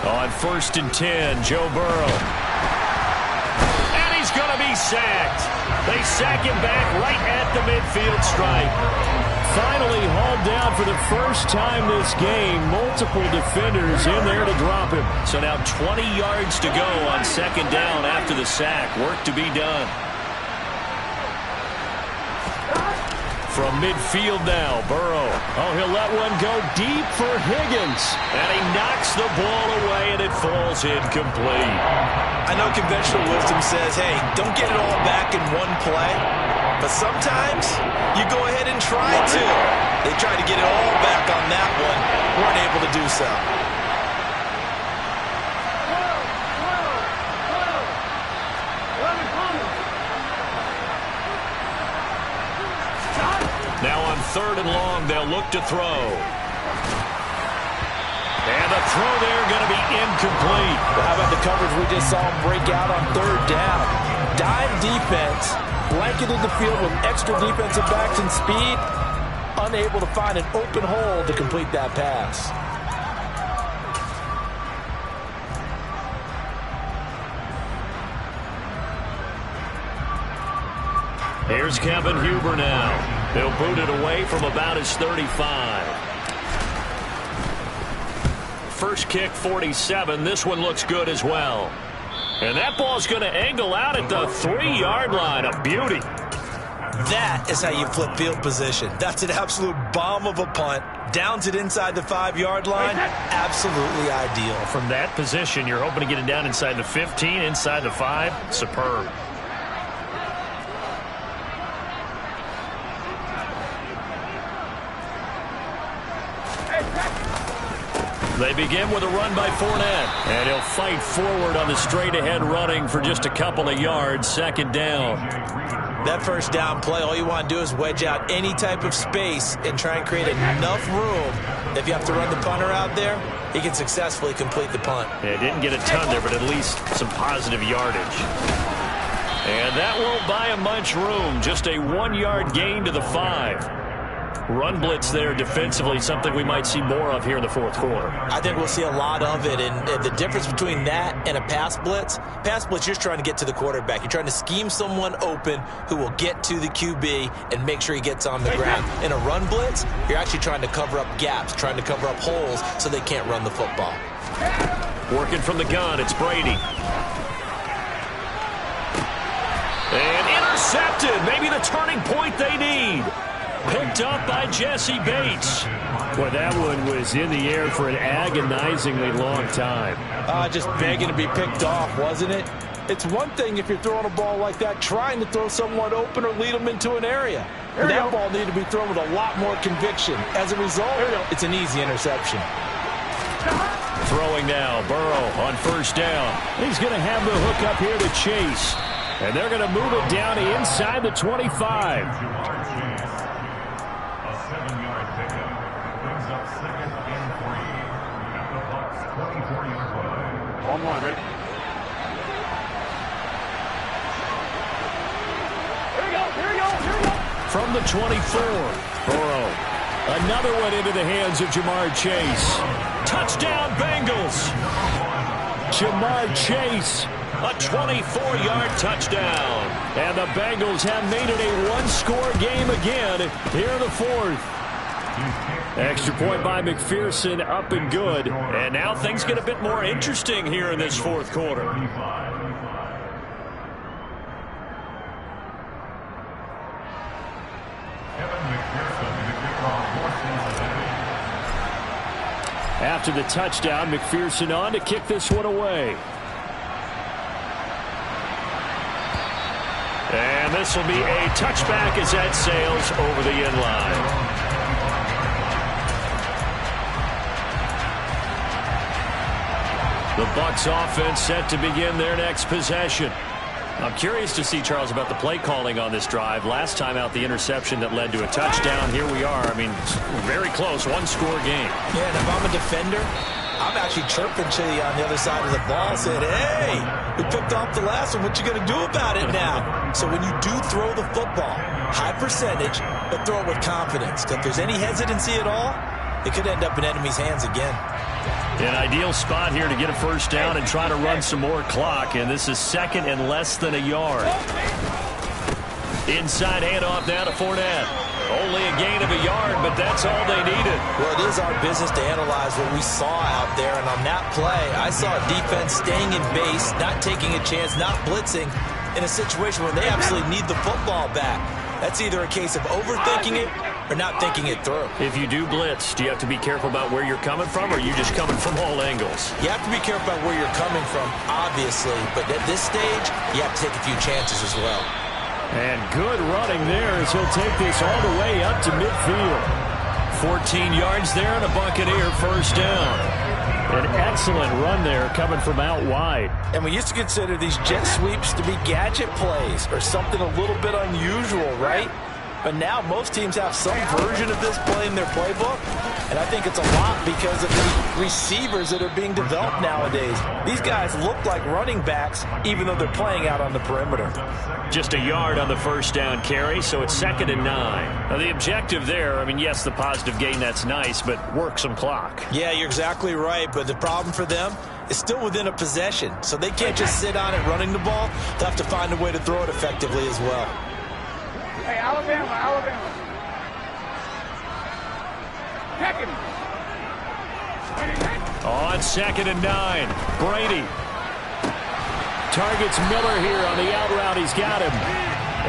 On 1st and 10, Joe Burrow. And he's going to be sacked. They sack him back right at the midfield stripe. Finally hauled down for the first time this game. Multiple defenders in there to drop him. So now 20 yards to go on 2nd down after the sack. Work to be done. From midfield now, Burrow. Oh, he'll let one go deep for Higgins. And he knocks the ball away, and it falls incomplete. I know conventional wisdom says, hey, don't get it all back in one play. But sometimes you go ahead and try to. They tried to get it all back on that one. Weren't able to do so. Now on 3rd and long, they'll look to throw. And the throw there going to be incomplete. Well, how about the coverage we just saw him break out on 3rd down? Dime defense, blanketed the field with extra defensive backs and speed, unable to find an open hole to complete that pass. Here's Kevin Huber now. They'll boot it away from about his 35. First kick, 47. This one looks good as well. And that ball's going to angle out at the 3-yard line. A beauty. That is how you flip field position. That's an absolute bomb of a punt. Downs it inside the 5-yard line. Absolutely ideal. From that position, you're hoping to get it down inside the 15, inside the 5. Superb. They begin with a run by Fournette. And he'll fight forward on the straight-ahead running for just a couple of yards. 2nd down. That first down play, all you want to do is wedge out any type of space and try and create enough room. If you have to run the punter out there, he can successfully complete the punt. Yeah, didn't get a ton there, but at least some positive yardage. And that won't buy him much room. Just a 1-yard gain to the 5. Run blitz there defensively, something we might see more of here in the 4th quarter. I think we'll see a lot of it, and the difference between that and a pass blitz, you're just trying to get to the quarterback. You're trying to scheme someone open who will get to the QB and make sure he gets on the ground. In a run blitz, you're actually trying to cover up gaps, trying to cover up holes so they can't run the football. Working from the gun, it's Brady. And intercepted, maybe the turning point they need. Picked up by Jesse Bates. Boy, that one was in the air for an agonizingly long time. Just begging to be picked off, wasn't it? It's one thing if you're throwing a ball like that, trying to throw someone open or lead them into an area. That ball needed to be thrown with a lot more conviction. As a result, it's an easy interception. Throwing now, Burrow on 1st down. He's going to have the hook up here to Chase. And they're going to move it down to inside the 25. From the 24, Burrow. Another one into the hands of Jamar Chase. Touchdown, Bengals. Jamar Chase. A 24-yard touchdown. And the Bengals have made it a 1-score game again here in the 4th. Extra point by McPherson, up and good. And now things get a bit more interesting here in this 4th quarter. After the touchdown, McPherson on to kick this one away. And this will be a touchback as that sails over the end line. The Bucs offense set to begin their next possession. I'm curious to see, Charles, about the play calling on this drive. Last time out, the interception that led to a touchdown. Here we are. I mean, very close, 1-score game. Yeah, and if I'm a defender, I'm actually chirping to you on the other side of the ball, saying, hey, we picked off the last one. What you going to do about it now? So when you do throw the football, high percentage, but throw it with confidence. If there's any hesitancy at all, it could end up in enemy's hands again. An ideal spot here to get a 1st down and try to run some more clock, and this is 2nd and less than a yard. Inside handoff now to Fournette. Only a gain of a yard, but that's all they needed. Well, it is our business to analyze what we saw out there, and on that play, I saw a defense staying in base, not taking a chance, not blitzing, in a situation where they absolutely need the football back. That's either a case of overthinking it or not thinking it through. If you do blitz, do you have to be careful about where you're coming from, or are you just coming from all angles? You have to be careful about where you're coming from, obviously, but at this stage, you have to take a few chances as well. And good running there as he'll take this all the way up to midfield. 14 yards there and a Buccaneer first down. An excellent run there coming from out wide. And we used to consider these jet sweeps to be gadget plays or something a little bit unusual, right? But now most teams have some version of this play in their playbook. And I think it's a lot because of the receivers that are being developed nowadays. These guys look like running backs even though they're playing out on the perimeter. Just a yard on the first down carry, so it's 2nd and 9. Now the objective there, I mean, yes, the positive gain, that's nice, but work some clock. Yeah, you're exactly right, but the problem for them is still within a possession. So they can't just sit on it running the ball. They'll have to find a way to throw it effectively as well. Hey, Alabama. Heck him. On 2nd and 9, Brady Targets Miller here on the out route. He's got him.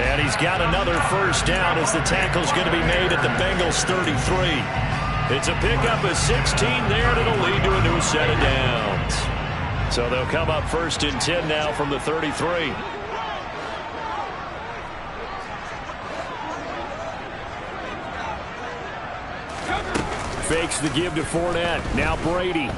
And he's got another first down as the tackle's going to be made at the Bengals 33. It's a pickup of 16 there, and it'll lead to a new set of downs. So they'll come up 1st and 10 now from the 33. Fakes the give to Fournette. Now Brady.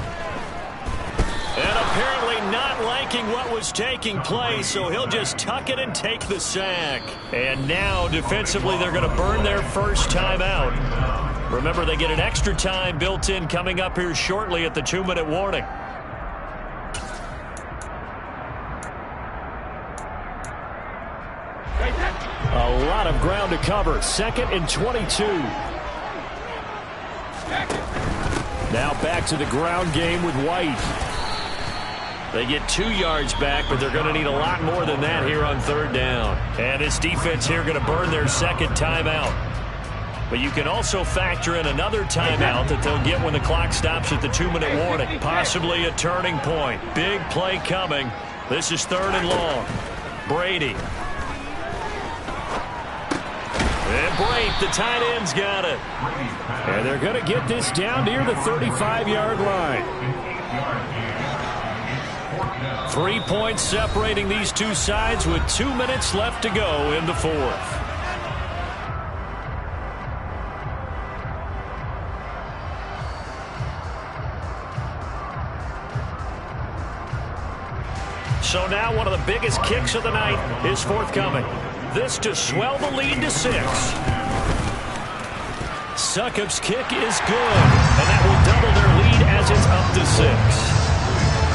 And apparently not liking what was taking place, so he'll just tuck it and take the sack. And now defensively they're going to burn their first time out. Remember, they get an extra time built in coming up here shortly at the 2-minute warning. A lot of ground to cover. 2nd and 22. Now back to the ground game with White. They get 2 yards back, but they're going to need a lot more than that here on 3rd down. And this defense here going to burn their 2nd timeout. But you can also factor in another timeout that they'll get when the clock stops at the 2-minute warning. Possibly a turning point. Big play coming. This is 3rd and long. Brady. And Brate, the tight end's got it. And they're going to get this down near the 35-yard line. 3 points separating these two sides with 2 minutes left to go in the 4th. So now one of the biggest kicks of the night is forthcoming. This to swell the lead to 6. Succop's kick is good, and that will double their lead as it's up to 6.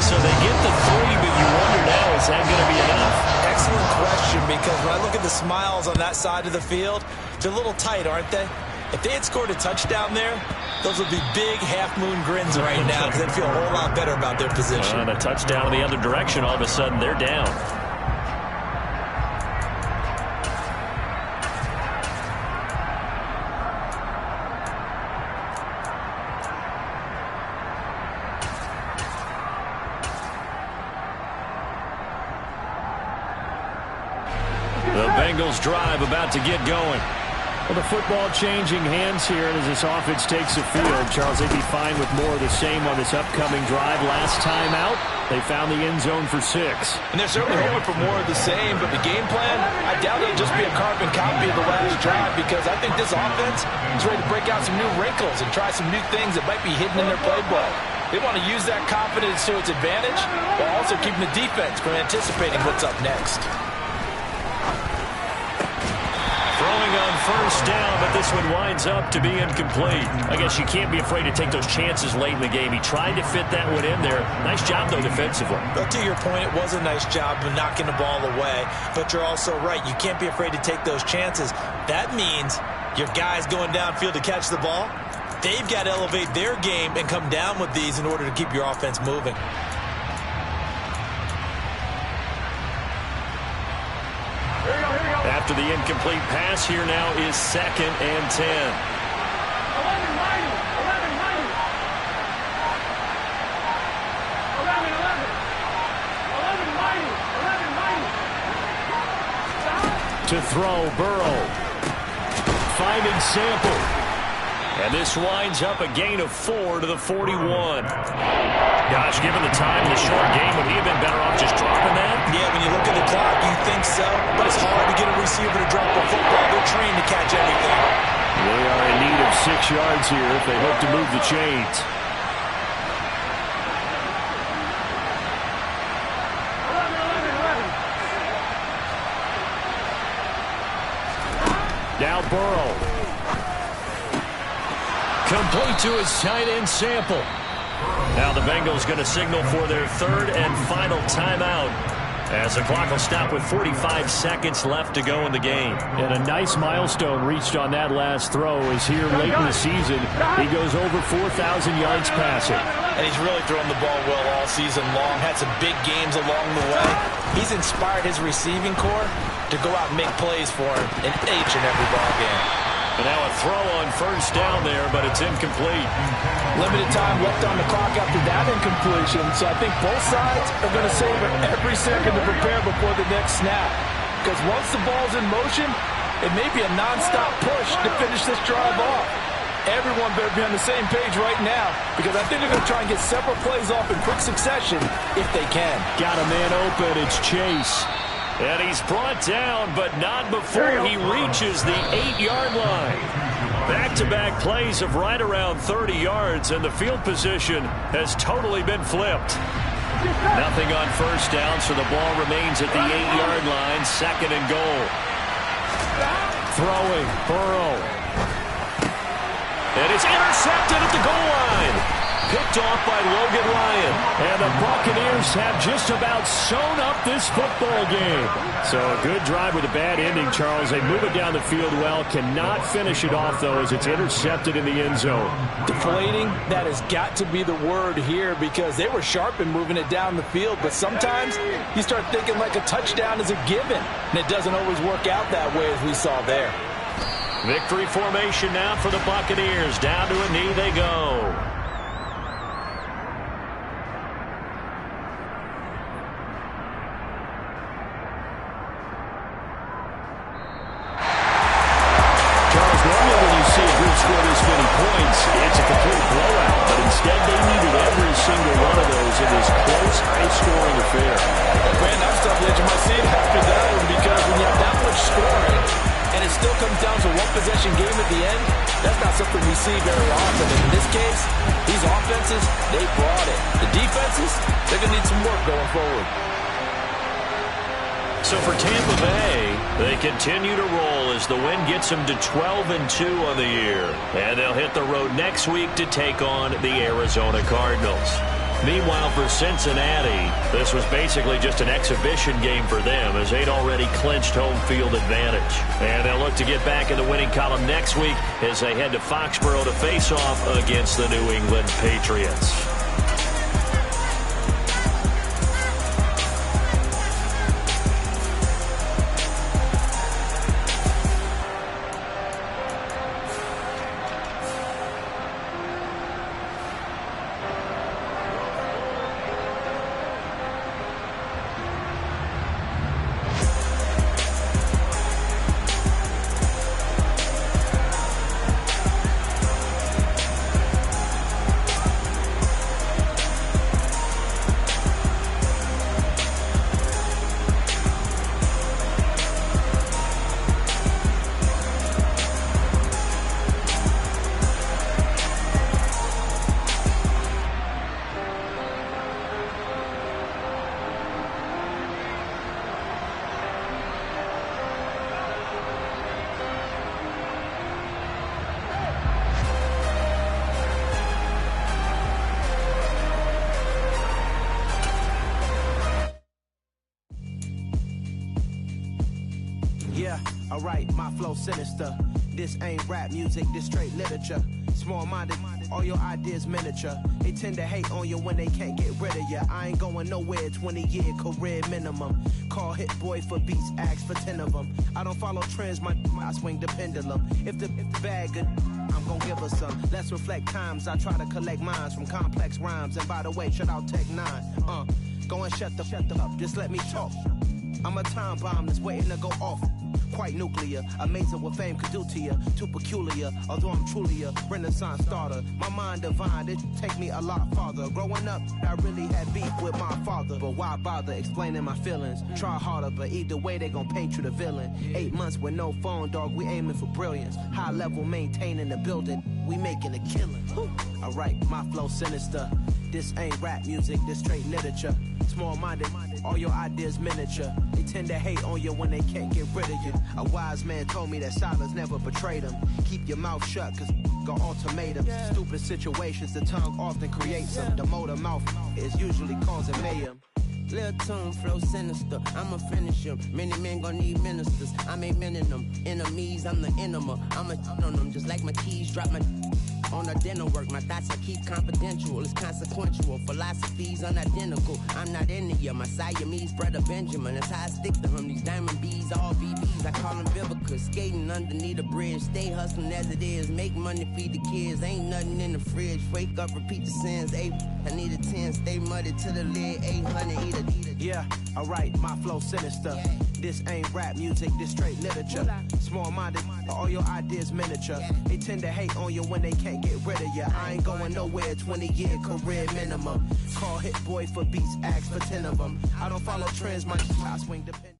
So they get the 3, but you wonder now, is that going to be enough? Excellent question, because when I look at the smiles on that side of the field, they're a little tight, aren't they? If they had scored a touchdown there, those would be big half-moon grins right now because they'd feel a whole lot better about their position. And a touchdown in the other direction, all of a sudden they're down. The Bengals drive about to get going. Well, the football changing hands here as this offense takes the field. Charles, they'd be fine with more of the same on this upcoming drive. Last time out, they found the end zone for 6. And they're certainly hoping for more of the same, but the game plan, I doubt it'll just be a carbon copy of the last drive because I think this offense is ready to break out some new wrinkles and try some new things that might be hidden in their playbook. They want to use that confidence to its advantage while also keeping the defense from anticipating what's up next. Throwing on first down, but this one winds up to be incomplete. I guess you can't be afraid to take those chances late in the game. He tried to fit that one in there. Nice job, though, defensively. But to your point, it was a nice job of knocking the ball away. But you're also right. You can't be afraid to take those chances. That means your guys going downfield to catch the ball, they've got to elevate their game and come down with these in order to keep your offense moving. After the incomplete pass, here now is 2nd and 10. 11 To throw, Burrow. Finding Sample. And this winds up a gain of 4 to the 41. Gosh, given the time in the short game, would he have been better off just dropping that? Yeah, when you look at the clock, you think so. But it's hard to get a receiver to drop a football. They're trained to catch everything. They are in need of 6 yards here if they hope to move the chains. Now Burrow. Complete to his tight end Sample. Now the Bengals going to signal for their third and final timeout, as the clock will stop with 45 seconds left to go in the game. And a nice milestone reached on that last throw is here late in the season. He goes over 4,000 yards passing. And he's really thrown the ball well all season long. Had some big games along the way. He's inspired his receiving corps to go out and make plays for him in each and every ball game. And now a throw on first down there, but it's incomplete. Limited time left on the clock after that incompletion, so I think both sides are going to savor every second to prepare before the next snap. Because once the ball's in motion, it may be a nonstop push to finish this drive off. Everyone better be on the same page right now, because I think they're going to try and get several plays off in quick succession if they can. Got a man open. It's Chase. And he's brought down, but not before he reaches the 8-yard line. Back-to-back plays of right around 30 yards, and the field position has totally been flipped. Nothing on first down, so the ball remains at the 8-yard line, second and goal. Throwing, Burrow. And it's intercepted at the goal line. Picked off by Logan Ryan. And the Buccaneers have just about sewn up this football game. So a good drive with a bad ending, Charles. They move it down the field well. Cannot finish it off, though, as it's intercepted in the end zone. Deflating, that has got to be the word here, because they were sharp in moving it down the field. But sometimes you start thinking like a touchdown is a given. And it doesn't always work out that way, as we saw there. Victory formation now for the Buccaneers. Down to a knee they go. Score this many points, it's a complete blowout, but instead they needed every single one of those in this close, high-scoring affair. Brandon, I'm still on the edge of my seat after that one, because when you have that much scoring and it still comes down to one possession game at the end, that's not something we see very often. And in this case, these offenses, they brought it. The defenses, they're going to need some work going forward. So for Tampa Bay, they continue to roll as the win gets them to 12-2 on the year. And they'll hit the road next week to take on the Arizona Cardinals. Meanwhile, for Cincinnati, this was basically just an exhibition game for them, as they'd already clinched home field advantage. And they'll look to get back in the winning column next week as they head to Foxborough to face off against the New England Patriots. Alright, my flow sinister. This ain't rap music, this straight literature. Small-minded, all your ideas miniature. They tend to hate on you when they can't get rid of you. I ain't going nowhere, 20-year career minimum. Call Hit Boy for beats, ask for 10 of them. I don't follow trends, I swing the pendulum. If the bag good, I'm gonna give her some. Let's reflect times, I try to collect minds from complex rhymes. And by the way, shout out Tech 9. Go and shut the up, just let me talk. I'm a time bomb that's waiting to go off. quite nuclear. Amazing what fame could do to you. Too peculiar, although I'm truly a Renaissance starter. My mind divine, it take me a lot farther. Growing up, I really had beef with my father. But why bother explaining my feelings? Try harder, but either way they gon' paint you the villain. 8 months with no phone, dog, we aiming for brilliance. High level maintaining the building, we making a killing. Alright, my flow sinister. This ain't rap music, this straight literature. Small-minded, all your ideas miniature. They tend to hate on you when they can't get rid of you. A wise man told me that silence never betrayed him. Keep your mouth shut, cause got ultimatums. Stupid situations, the tongue often creates them. The motor mouth is usually causing mayhem. Lil' tune, flow sinister, I'ma finish him. Many men gon' need ministers, I'm aiming them. Enemies, I'm the enema, I'ma on them. Just like my keys, drop my on the dental work. My thoughts I keep confidential, it's consequential. Philosophies unidentical, I'm not into you. My Siamese brother Benjamin, that's how I stick to him. These diamond bees, all BBs, I call them Vivica. Skating underneath the bridge, stay hustling as it is. Make money, feed the kids, ain't nothing in the fridge. Wake up, repeat the sins, I need a 10, stay muddy to the lid, 800, eat a. Yeah, alright, my flow sinister. This ain't rap music, this straight literature. Small-minded, all your ideas miniature. They tend to hate on you when they can't get rid of you. I ain't going nowhere, 20-year career minimum. Call Hit Boy for beats, ask for 10 of them. I don't follow trends, my I swing depend.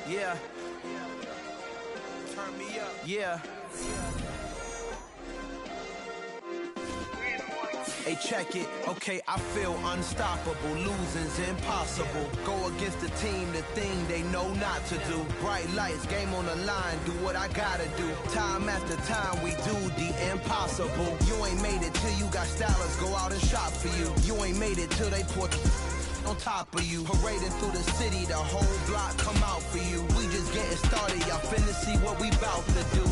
Yeah. Turn me up. Yeah. Hey, check it. Okay, I feel unstoppable. Losing's impossible. Go against the team, the thing they know not to do. Bright lights, game on the line. Do what I gotta do. Time after time, we do the impossible. You ain't made it till you got stylists go out and shop for you. You ain't made it till they put on top of you. Parading through the city, the whole block come out for you. We just getting started, y'all finna see what we bout to do.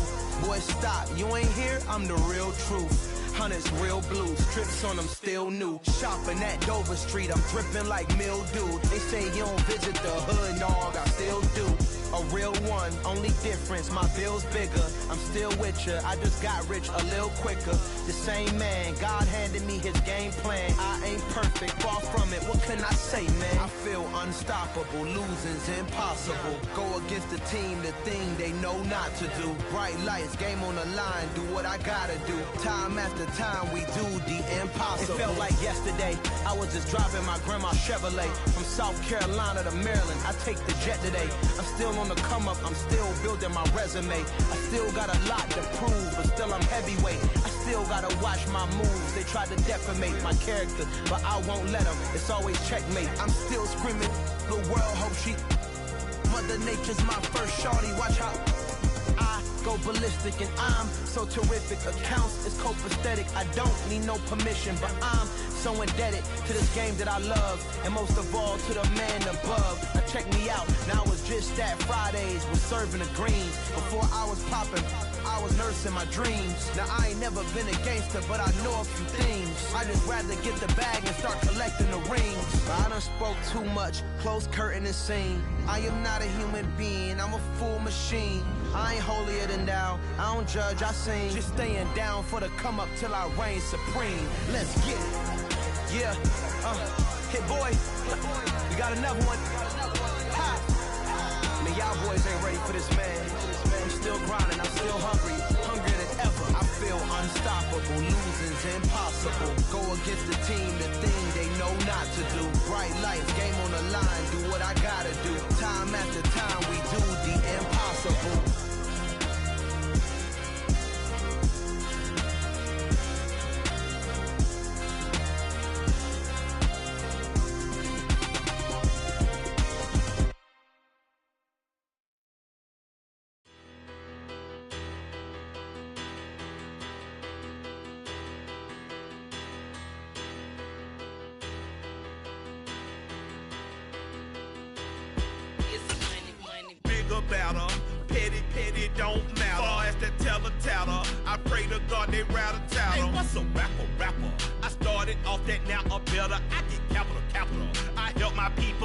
Boy, stop, you ain't here, I'm the real truth. Hundreds real blue, strips on them still new. Shopping at Dover Street, I'm dripping like mildew. They say you don't visit the hood, dog, I still do. A real one, only difference, my bill's bigger. I'm still with ya, I just got rich a little quicker. The same man, God handed me his game plan. I ain't perfect, far from it, what can I say, man? I feel unstoppable, losing's impossible. Go against the team, the thing they know not to do. Bright lights, game on the line, do what I gotta do. Time after time, we do the impossible. It felt like yesterday, I was just driving my grandma's Chevrolet. From South Carolina to Maryland, I take the jet today. I'm still on the come up, I'm still building my resume. I still got a lot to prove, but still I'm heavyweight. I still gotta watch my moves. They try to defamate my character, but I won't let them. It's always checkmate. I'm still screaming, the world hope she. Mother Nature's my first shorty, watch how I go ballistic and I'm so terrific. Accounts is copacetic, I don't need no permission, but I'm so indebted to this game that I love, and most of all to the man above. Now check me out, now it's just that Fridays was serving the greens. Before I was popping, I was nursing my dreams. Now I ain't never been a gangster, but I know a few things. I just rather get the bag and start collecting the rings. I done spoke too much, close curtain and scene. I am not a human being, I'm a full machine. I ain't holier than thou, I don't judge, I sing. Just staying down for the come up till I reign supreme. Let's get it. Yeah, Hit Boy, we got another one. Ha! Man, y'all boys ain't ready for this, man. I'm still grinding, I'm still hungry, hungrier than ever. I feel unstoppable, losing's impossible. Go against the team, the thing they know not to do. Bright lights, game on the line, do what I gotta do. Time after time, we do the impossible. Better, petty don't matter. Far as the teller, I pray to God they rattle tattle. Hey, what's a rapper? I started off that, now I'm better. I get capital. I help my people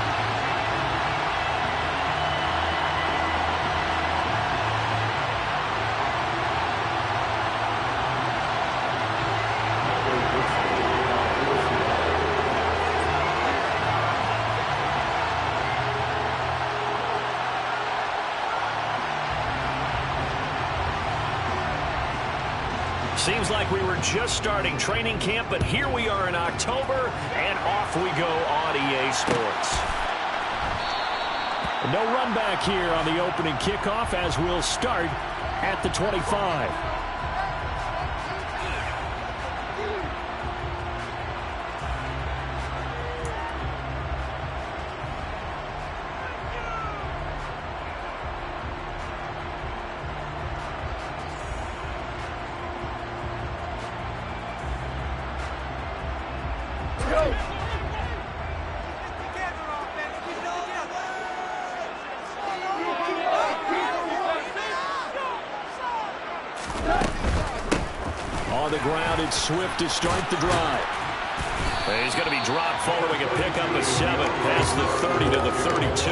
Seems like we were just starting training camp, but here we are in October, and off we go on EA Sports. No run back here on the opening kickoff as we'll start at the 25. On the ground, it's Swift to start the drive. He's going to be dropped following a pickup of 7 past the 30 to the 32.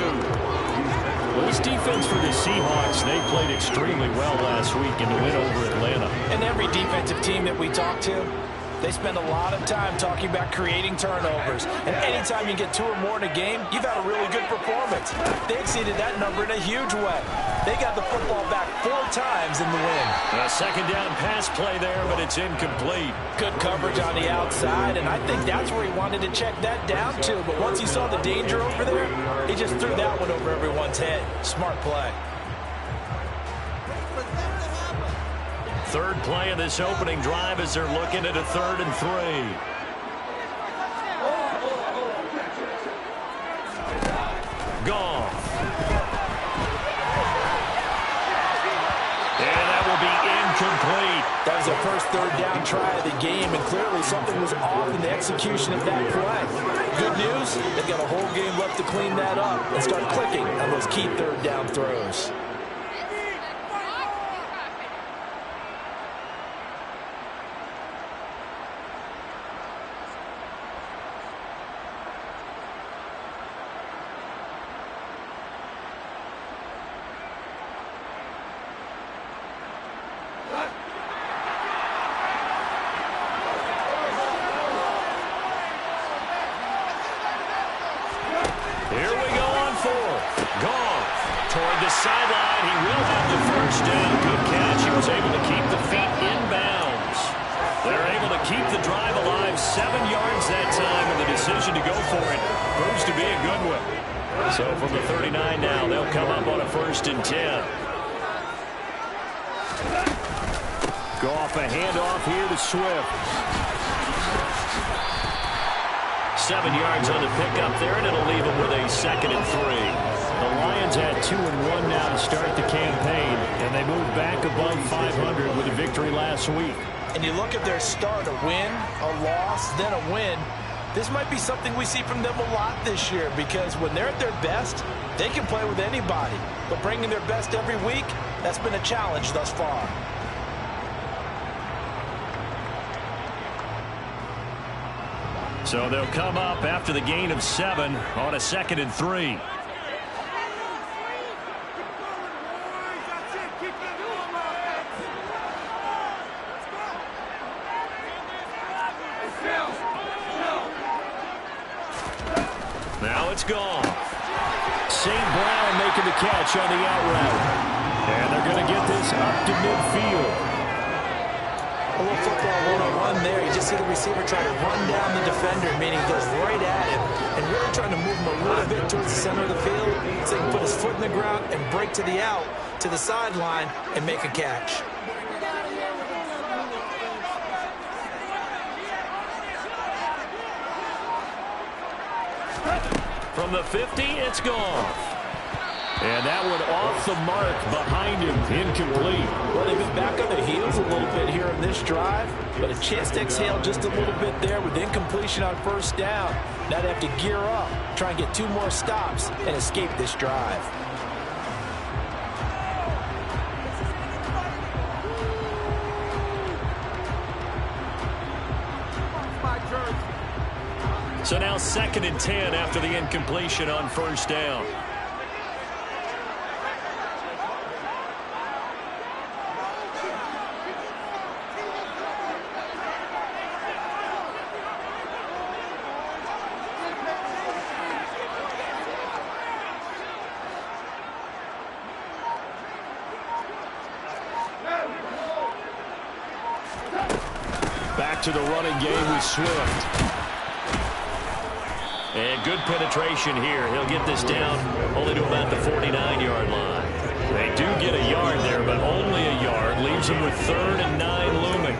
Well, this defense for the Seahawks, they played extremely well last week in the win over Atlanta. And every defensive team that we talk to, they spend a lot of time talking about creating turnovers. And anytime you get 2 or more in a game, you've had a really good performance. They exceeded that number in a huge way. They got the football back 4 times in the win. A second down pass play there, but it's incomplete. Good coverage on the outside, and I think that's where he wanted to check that down to. But once he saw the danger over there, he just threw that one over everyone's head. Smart play. Third play of this opening drive as they're looking at a 3rd and 3. Goff. And that will be incomplete. That was their first 3rd down try of the game, and clearly something was off in the execution of that play. Good news, they've got a whole game left to clean that up and start clicking on those key 3rd down throws. Here we go on 4th. Goff toward the sideline. He will have the first down. Good catch. He was able to keep the feet in bounds. They're able to keep the drive alive. 7 yards that time, and the decision to go for it proves to be a good one. So from the 39 now, they'll come up on a 1st and 10. Goff, a handoff here to Swift. 7 yards on the pickup there, and it'll leave them with a 2nd and 3. The Lions at 2-1 now to start the campaign, and they move back above 500 with a victory last week. And you look at their start, a win, a loss, then a win. This might be something we see from them a lot this year, because when they're at their best, they can play with anybody. But bringing their best every week, that's been a challenge thus far. So they'll come up after the gain of 7 on a 2nd and 3. Now it's gone. St. Brown making the catch on the out route. And they're going to get this up to midfield. A little football one-on-one there. You just see the receiver try to run down the defender, meaning he goes right at him and really trying to move him a little bit towards the center of the field so he can put his foot in the ground and break to the out, to the sideline, and make a catch. From the 50, it's gone. And that one off the mark behind him, incomplete. Well, they've been back on their heels a little bit here in this drive, but a chance to exhale just a little bit there with incompletion on 1st down. Now they have to gear up, try and get 2 more stops, and escape this drive. So now 2nd and 10 after the incompletion on 1st down. Back to the running game with Swift. And good penetration here. He'll get this down only to about the 49-yard line. They do get a yard there, but only a yard. Leaves them with 3rd and 9 looming.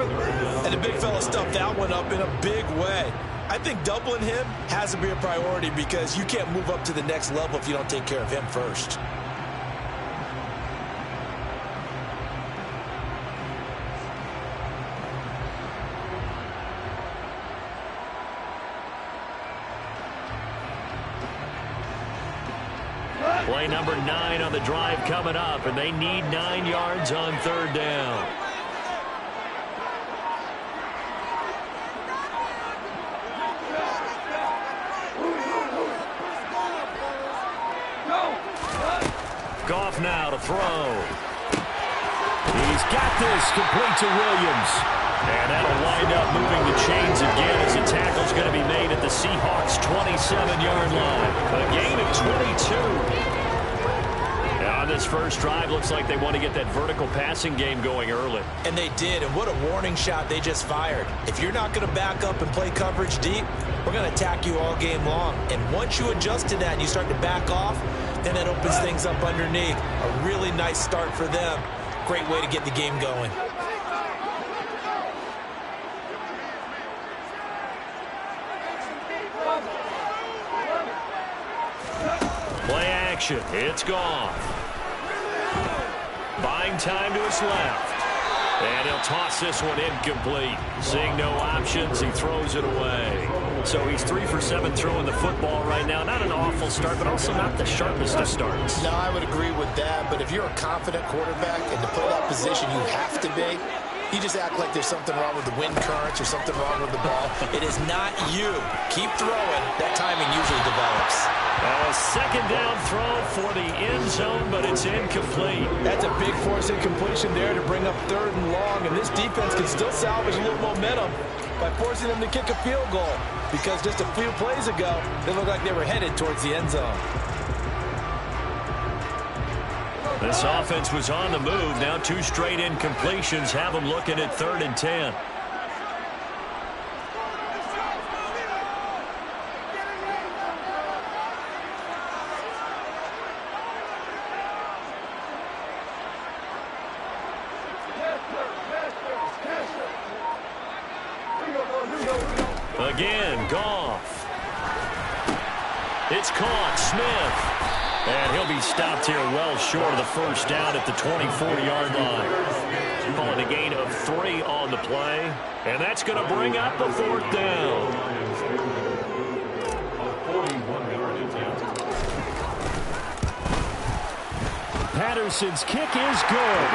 And the big fella stuffed that one up in a big way. I think doubling him has to be a priority because you can't move up to the next level if you don't take care of him first. Play number 9 on the drive coming up, and they need 9 yards on 3rd down. Goff now to throw. He's got this, complete to Williams. And that'll wind up moving the chains again as the tackle's going to be made at the Seahawks' 27-yard line. A gain of 22. On this first drive, looks like they want to get that vertical passing game going early. And they did, and what a warning shot they just fired. If you're not going to back up and play coverage deep, we're going to attack you all game long. And once you adjust to that and you start to back off, then that opens things up underneath. A really nice start for them. Great way to get the game going. Play action. It's gone. Buying time to his left. And he'll toss this one incomplete. Seeing no options, he throws it away. So he's 3 for 7 throwing the football right now. Not an awful start, but also not the sharpest of starts. No, I would agree with that. But if you're a confident quarterback and to play that position, you have to be. You just act like there's something wrong with the wind currents or something wrong with the ball. It is not you. Keep throwing. That timing usually develops. A second down throw for the end zone, but it's incomplete. That's a big force incompletion there to bring up 3rd and long, and this defense can still salvage a little momentum by forcing them to kick a field goal because just a few plays ago, they looked like they were headed towards the end zone. This offense was on the move. Now 2 straight incompletions have them looking at 3rd and 10. Again, Goff. It's caught. Smith. And he'll be stopped here well short of the first down at the 24-yard line. Calling a gain of 3 on the play. And that's going to bring up the 4th down. Patterson's kick is good.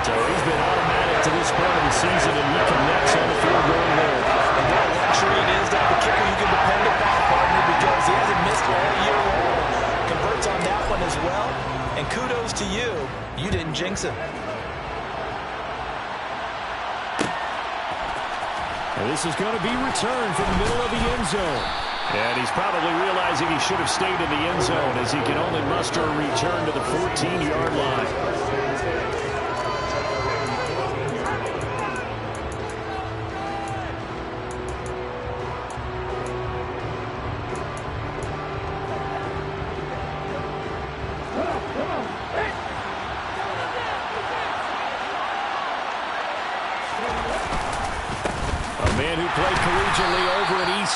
So he's been automatic to this part of the season, and he connects on the field goal there. And what a luxury it is to have a kicker you can depend upon, partner, because he hasn't missed all year long. Converts on that one as well, and kudos to you. You didn't jinx him. And this is going to be returned from the middle of the end zone. And he's probably realizing he should have stayed in the end zone as he can only muster a return to the 14-yard line.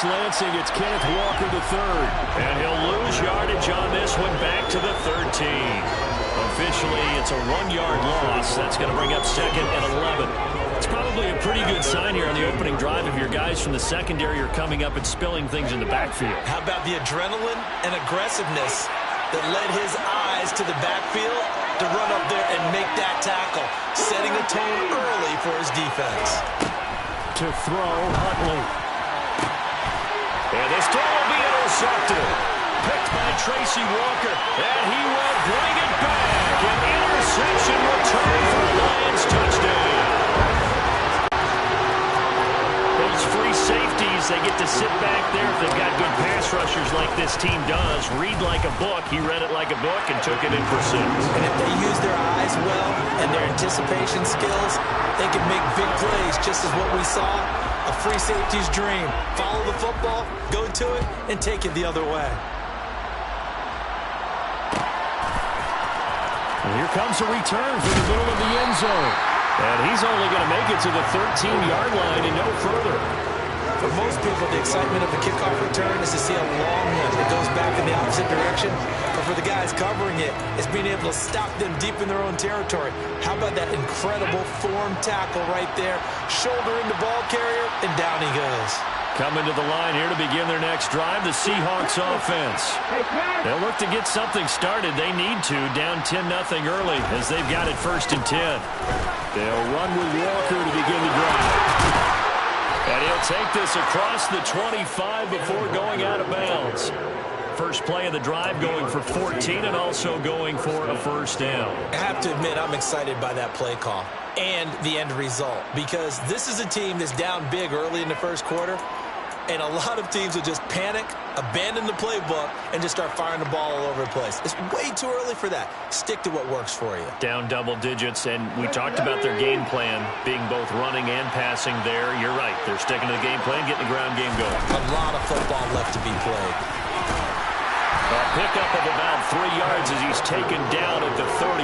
Lansing, it's Kenneth Walker III. And he'll lose yardage on this one back to the 13. Officially, it's a 1-yard loss. That's going to bring up 2nd and 11. It's probably a pretty good sign here on the opening drive if your guys from the secondary are coming up and spilling things in the backfield. How about the adrenaline and aggressiveness that led his eyes to the backfield to run up there and make that tackle, setting a tone early for his defense. To throw, Huntley. And this throw will be intercepted. Picked by Tracy Walker. And he will bring it back. An interception return for a Lions touchdown. Those free safeties, they get to sit back there if they've got good pass rushers like this team does. read like a book. He read it like a book and took it in for 6. And if they use their eyes well and their anticipation skills, they can make big plays, just as what we saw. A free safety's dream. Follow the football, go to it, and take it the other way. And here comes a return from the middle of the end zone. And he's only going to make it to the 13-yard line and no further. For most people, the excitement of the kickoff return is to see a long one that goes back in the opposite direction. But for the guys covering it, it's being able to stop them deep in their own territory. How about that incredible form tackle right there? Shoulder in the ball carrier, and down he goes. Coming to the line here to begin their next drive, the Seahawks offense. They'll look to get something started. They need to, down 10-0 early as they've got it 1st and 10. They'll run with Walker to begin the drive. And he'll take this across the 25 before going out of bounds. First play of the drive going for 14 and also going for a 1st down. I have to admit, I'm excited by that play call and the end result, because this is a team that's down big early in the first quarter, and a lot of teams will just panic, abandon the playbook, and just start firing the ball all over the place. It's way too early for that. Stick to what works for you. Down double digits, and we talked about their game plan being both running and passing there. You're right. They're sticking to the game plan, getting the ground game going. A lot of football left to be played. A pickup of about 3 yards as he's taken down at the 31.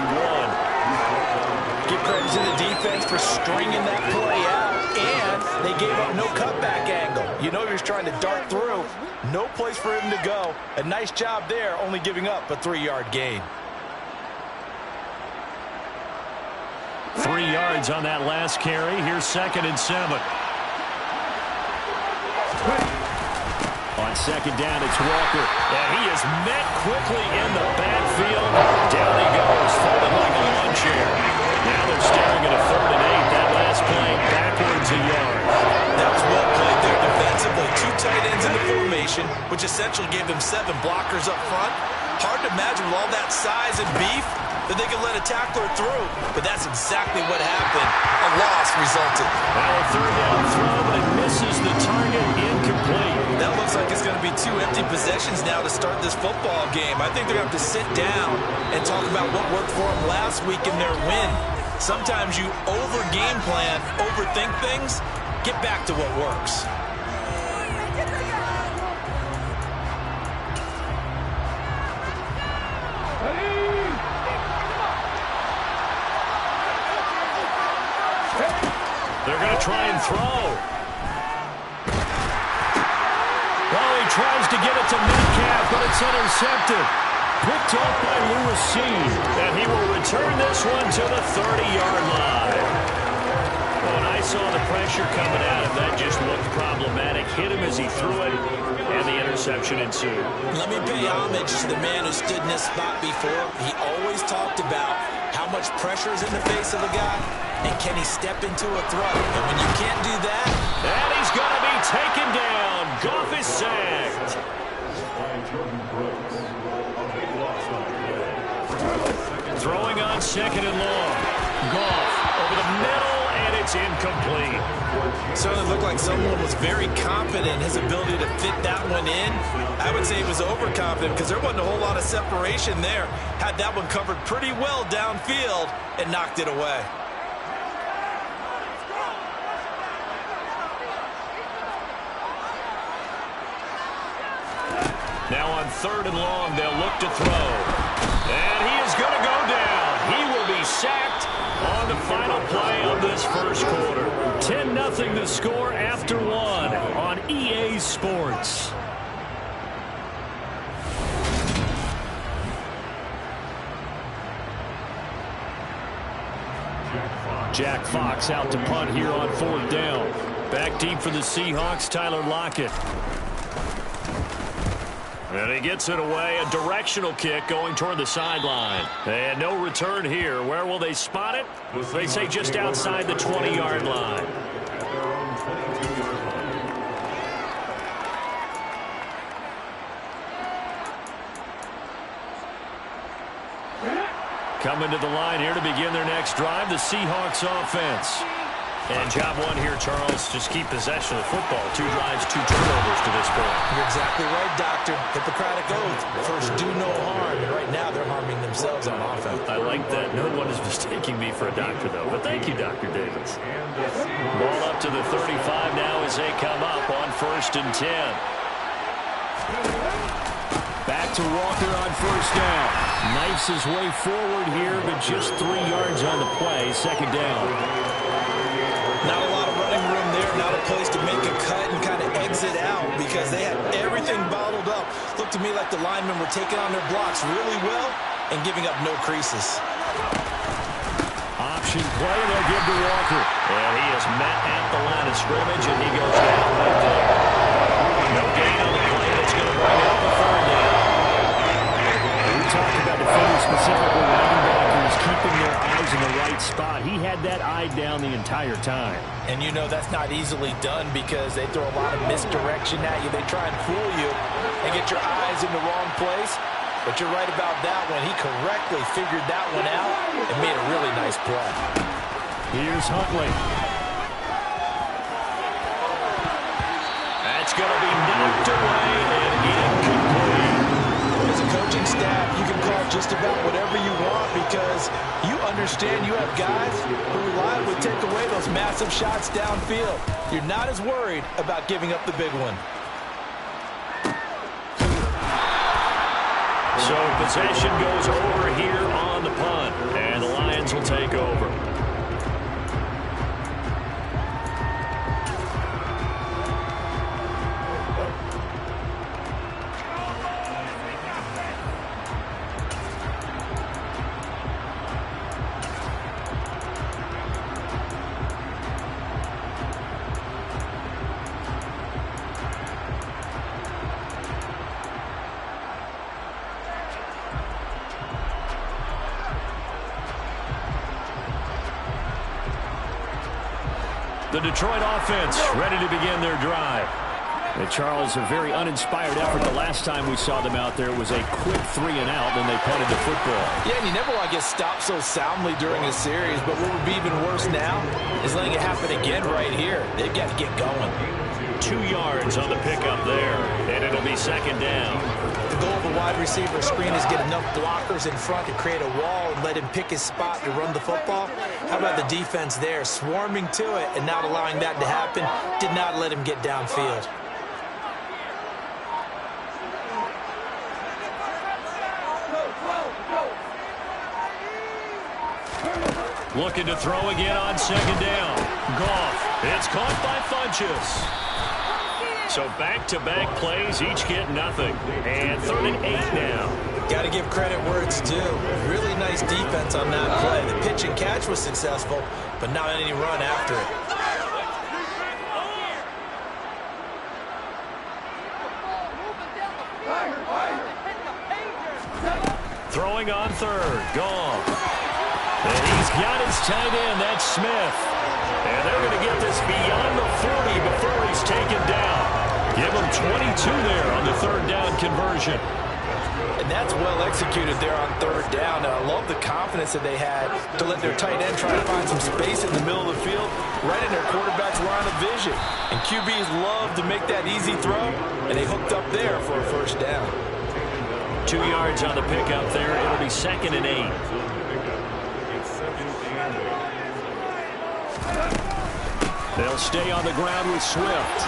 Give credit to the defense for stringing that play out, and they gave up no cutback angle. You know he was trying to dart through. No place for him to go. A nice job there, only giving up a 3-yard gain. 3 yards on that last carry. Here's 2nd and 7. On 2nd down, it's Walker. And he is met quickly in the backfield. Down he goes, folded like a lawn chair. Now they're staring at a 3rd and 8. That last play backwards a yard. That was well played there defensively. 2 tight ends in the formation, which essentially gave them 7 blockers up front. Hard to imagine with all that size and beef that they could let a tackler through, but that's exactly what happened. A loss resulted. Now a 3rd down throw, but it misses the target, incomplete. That looks like it's going to be 2 empty possessions now to start this football game. I think they're going to have to sit down and talk about what worked for them last week in their win. Sometimes you over-game plan, overthink things. Get back to what works. They're going to try and throw. Well, he tries to get it to Metcalf, but it's intercepted. Picked off by Lewis Cine. And he will return this one to the 30-yard line. When I saw the pressure coming at him, that just looked problematic. Hit him as he threw it, and the interception ensued. Let me pay homage to the man who stood in this spot before. He always talked about how much pressure is in the face of a guy, and can he step into a throw? And when you can't do that... And he's going to be taken down. Goff is sacked. Throwing on 2nd and long. Goff over the middle, and it's incomplete. Certainly looked like someone was very confident in his ability to fit that one in. I would say he was overconfident because there wasn't a whole lot of separation there. Had that one covered pretty well downfield and knocked it away. Now on 3rd and long, they'll look to throw. And he is going to go down. He will be sacked on the final play of this first quarter. 10-0 the score after 1 on EA Sports. Jack Fox out to punt here on 4th down. Back deep for the Seahawks, Tyler Lockett. And he gets it away, a directional kick going toward the sideline. And no return here. Where will they spot it? They say just outside the 20-yard line. Coming to the line here to begin their next drive, the Seahawks offense. And job one here, Charles, just keep possession of the football. 2 drives, 2 turnovers to this point. You're exactly right, Doctor. Hippocratic oath. First, do no harm. And right now, they're harming themselves on offense. I like that. No one is mistaking me for a doctor, though. But thank you, Dr. Davis. Ball up to the 35 now as they come up on 1st and 10. Back to Walker on 1st down. Knifes his way forward here, but just 3 yards on the play. 2nd down. Not a lot of running room there, not a place to make a cut and kind of exit out because they had everything bottled up. Looked to me like the linemen were taking on their blocks really well and giving up no creases. Option play, they'll give to Walker. And he is met at the line of scrimmage, and he goes down right there. No gain on the play. That's going to bring up the 3rd down. We talked about defenders, specifically linebackers, keeping their eyes in the right spot. He had that eye down the entire time. And you know that's not easily done because they throw a lot of misdirection at you. They try and fool you and get your eyes in the wrong place. But you're right about that one. He correctly figured that one out and made a really nice play. Here's Huntley. That's going to be knocked away and incomplete. As a coaching staff, you can call just about whatever you want because you understand you have guys who reliably take away those massive shots downfield. You're not as worried about giving up the big one. So possession goes over here on the punt, and the Lions will take over. The Detroit offense ready to begin their drive. Charles, a very uninspired effort. The last time we saw them out there was a quick 3 and out, then they punted the football. Yeah, and you never want to get stopped so soundly during a series, but what would be even worse now is letting it happen again right here. They've got to get going. 2 yards on the pickup there, and it'll be 2nd down. The goal of a wide receiver screen is get enough blockers in front to create a wall and let him pick his spot to run the football. How about the defense there, swarming to it and not allowing that to happen? Did not let him get downfield. Looking to throw again on 2nd down. Goff. It's caught by Funchess. So back-to-back plays, each get nothing. And 3rd and 8 now. Got to give credit where it's due. Really nice defense on that play. The pitch and catch was successful, but not any run after it. Throwing on 3rd. Goff. And he's got his tight end. That's Smith. And they're going to get this beyond the 40 before he's taken down. Give him 22 there on the 3rd down conversion. And that's well executed there on 3rd down. And I love the confidence that they had to let their tight end try to find some space in the middle of the field, right in their quarterback's line of vision. And QBs love to make that easy throw, and they hooked up there for a 1st down. 2 yards on the pickup there. It'll be 2nd and 8. They'll stay on the ground with Swift.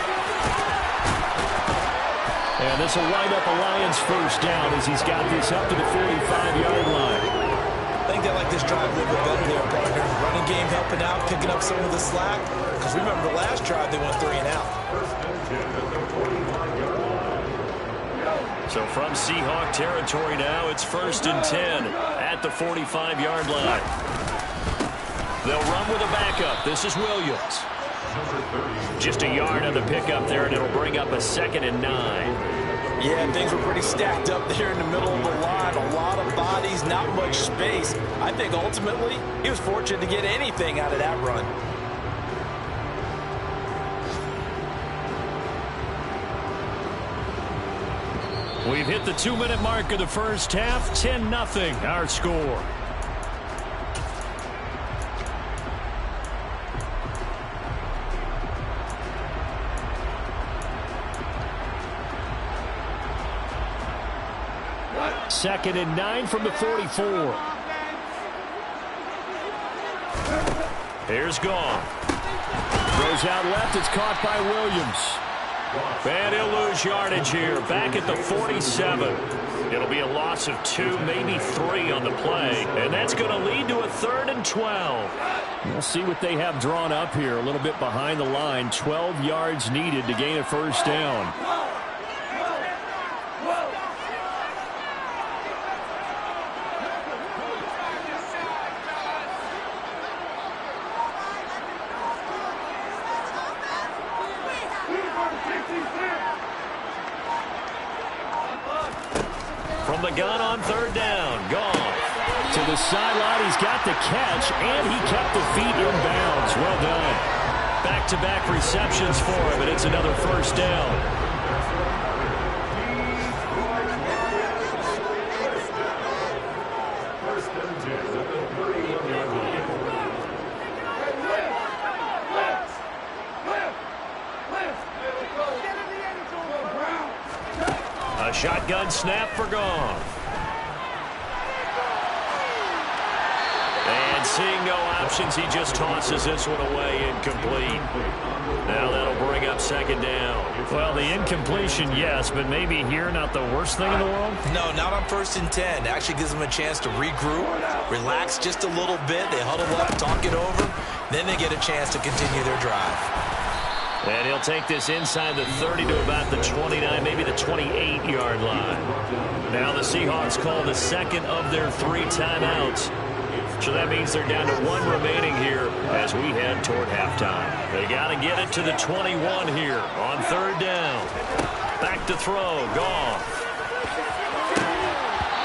And this will wind up a Lions 1st down as he's got this up to the 45-yard line. I think they like this drive a little bit better there, partner. Running game helping out, picking up some of the slack. Because remember the last drive, they went 3 and out. So from Seahawk territory now, it's 1st and 10 at the 45-yard line. They'll run with a backup. This is Williams. Just a yard on the pickup there, and it'll bring up a 2nd and 9. Yeah, things were pretty stacked up there in the middle of the line. A lot of bodies, not much space. I think ultimately he was fortunate to get anything out of that run. We've hit the 2-minute mark of the first half. 10-0 our score. 2nd and 9 from the 44. Here's Goff. Throws out left. It's caught by Williams. And he'll lose yardage here. Back at the 47. It'll be a loss of 2, maybe 3 on the play. And that's going to lead to a 3rd and 12. We'll see what they have drawn up here. A little bit behind the line. 12 yards needed to gain a first down. From the gun on 3rd down, Goff. To the sideline, he's got the catch, and he kept the feet in bounds. Well done. Back-to-back receptions for him, and it's another first down. A shotgun snap for Goff. And seeing no options, he just tosses this one away, incomplete. Now that'll bring up 2nd down. Well, the incompletion, yes, but maybe here not the worst thing in the world? No, not on 1st and 10. Actually gives them a chance to regroup, relax just a little bit. They huddle up, talk it over. Then they get a chance to continue their drive. And he'll take this inside the 30 to about the 29, maybe the 28-yard line. Now the Seahawks call the 2nd of their 3 timeouts. So that means they're down to 1 remaining here as we head toward halftime. They got to get it to the 21 here on 3rd down. Back to throw, Goff.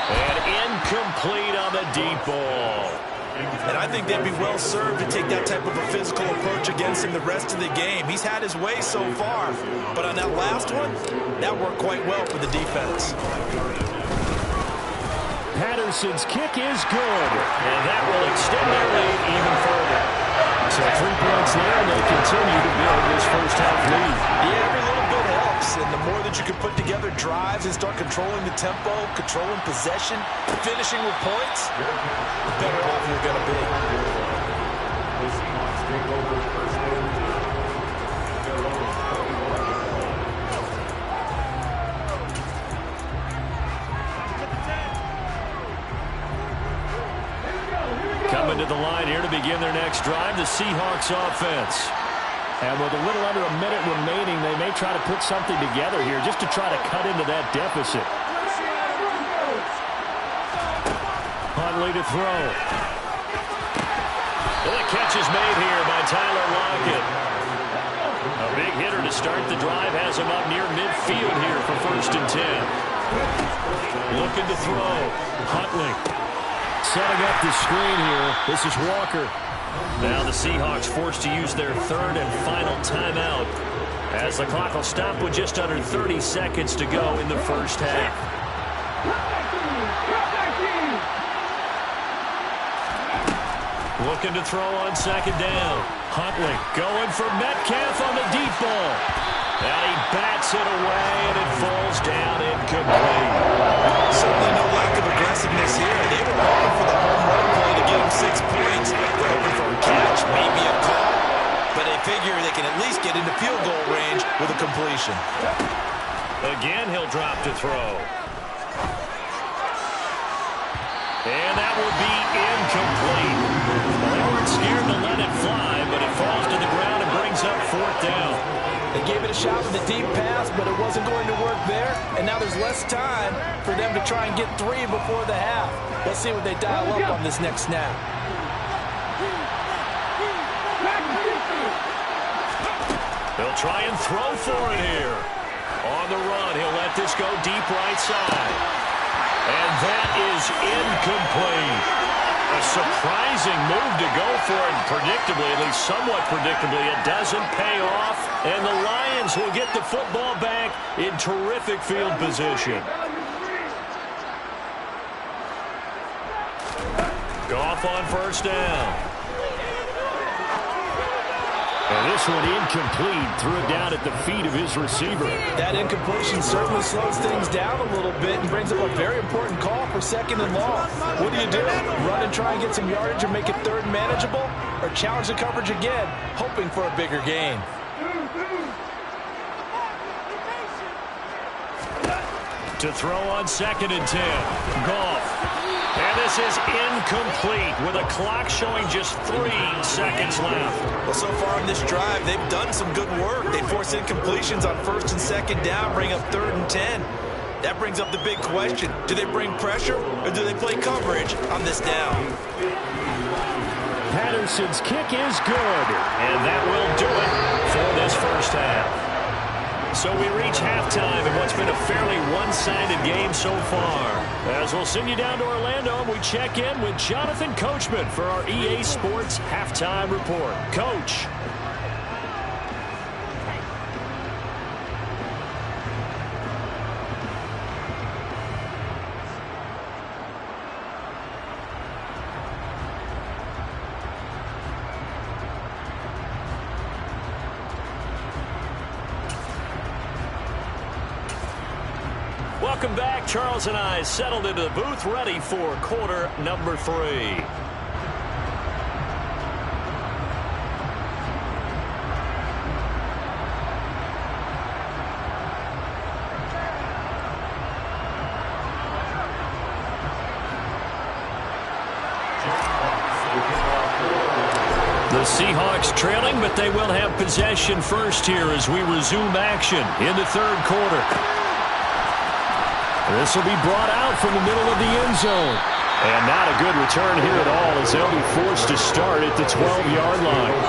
And incomplete on the deep ball. And I think they'd be well served to take that type of a physical approach against him the rest of the game. He's had his way so far, but on that last one, that worked quite well for the defense. Patterson's kick is good. And that will extend their lead even further. So 3 points there, and they continue to build this first-half lead. Yeah, every little bit helps, and the more that you can put together drives and start controlling the tempo, controlling possession, finishing with points, the better off you're going to be. The Seahawks take over first down. Coming to the line here to begin their next drive, the Seahawks offense. And with a little under a minute remaining, they may try to put something together here just to try to cut into that deficit. Huntley to throw. Well, the catch is made here by Tyler Lockett. A big hitter to start the drive has him up near midfield here for 1st and 10. Looking to throw. Huntley. Setting up the screen here. This is Walker. Now the Seahawks forced to use their 3rd and final timeout as the clock will stop with just under 30 seconds to go in the first half. Looking to throw on 2nd down. Huntley going for Metcalf on the deep ball. And he bats it away, and it falls down incomplete. Certainly no lack of aggressiveness here. They were hoping for the home run play to get them 6 points. They're hoping for a catch, maybe a call. But they figure they can at least get into field goal range with a completion. Again, he'll drop to throw. And that will be incomplete. Well, they weren't scared to let it fly, but it falls to the ground and brings up 4th down. They gave it a shot with a deep pass, but it wasn't going to work there. And now there's less time for them to try and get 3 before the half. Let's see what they dial up on this next snap. They'll try and throw for it here. On the run, he'll let this go deep right side. And that is incomplete. A surprising move to go for it, and predictably, at least somewhat predictably, it doesn't pay off, and the Lions will get the football back in terrific field position. Goff on 1st down. And this one incomplete. Threw it down at the feet of his receiver. That incompletion certainly slows things down a little bit and brings up a very important call for 2nd and long. What do? Run and try and get some yardage or make it 3rd and manageable? Or challenge the coverage again, hoping for a bigger gain? To throw on 2nd and 10. Goff. And this is incomplete with a clock showing just 3 seconds left. Well, so far on this drive, they've done some good work. They force incompletions on 1st and 2nd down, bring up 3rd and 10. That brings up the big question. Do they bring pressure or do they play coverage on this down? Patterson's kick is good. And that will do it for this first half. So we reach halftime in what's been a fairly one-sided game so far. As we'll send you down to Orlando, and we check in with Jonathan Coachman for our EA Sports Halftime Report. Coach. Welcome back. Charles and I settled into the booth, ready for quarter number 3. The Seahawks trailing, but they will have possession first here as we resume action in the 3rd quarter. This will be brought out from the middle of the end zone. And not a good return here at all as they'll be forced to start at the 12-yard line.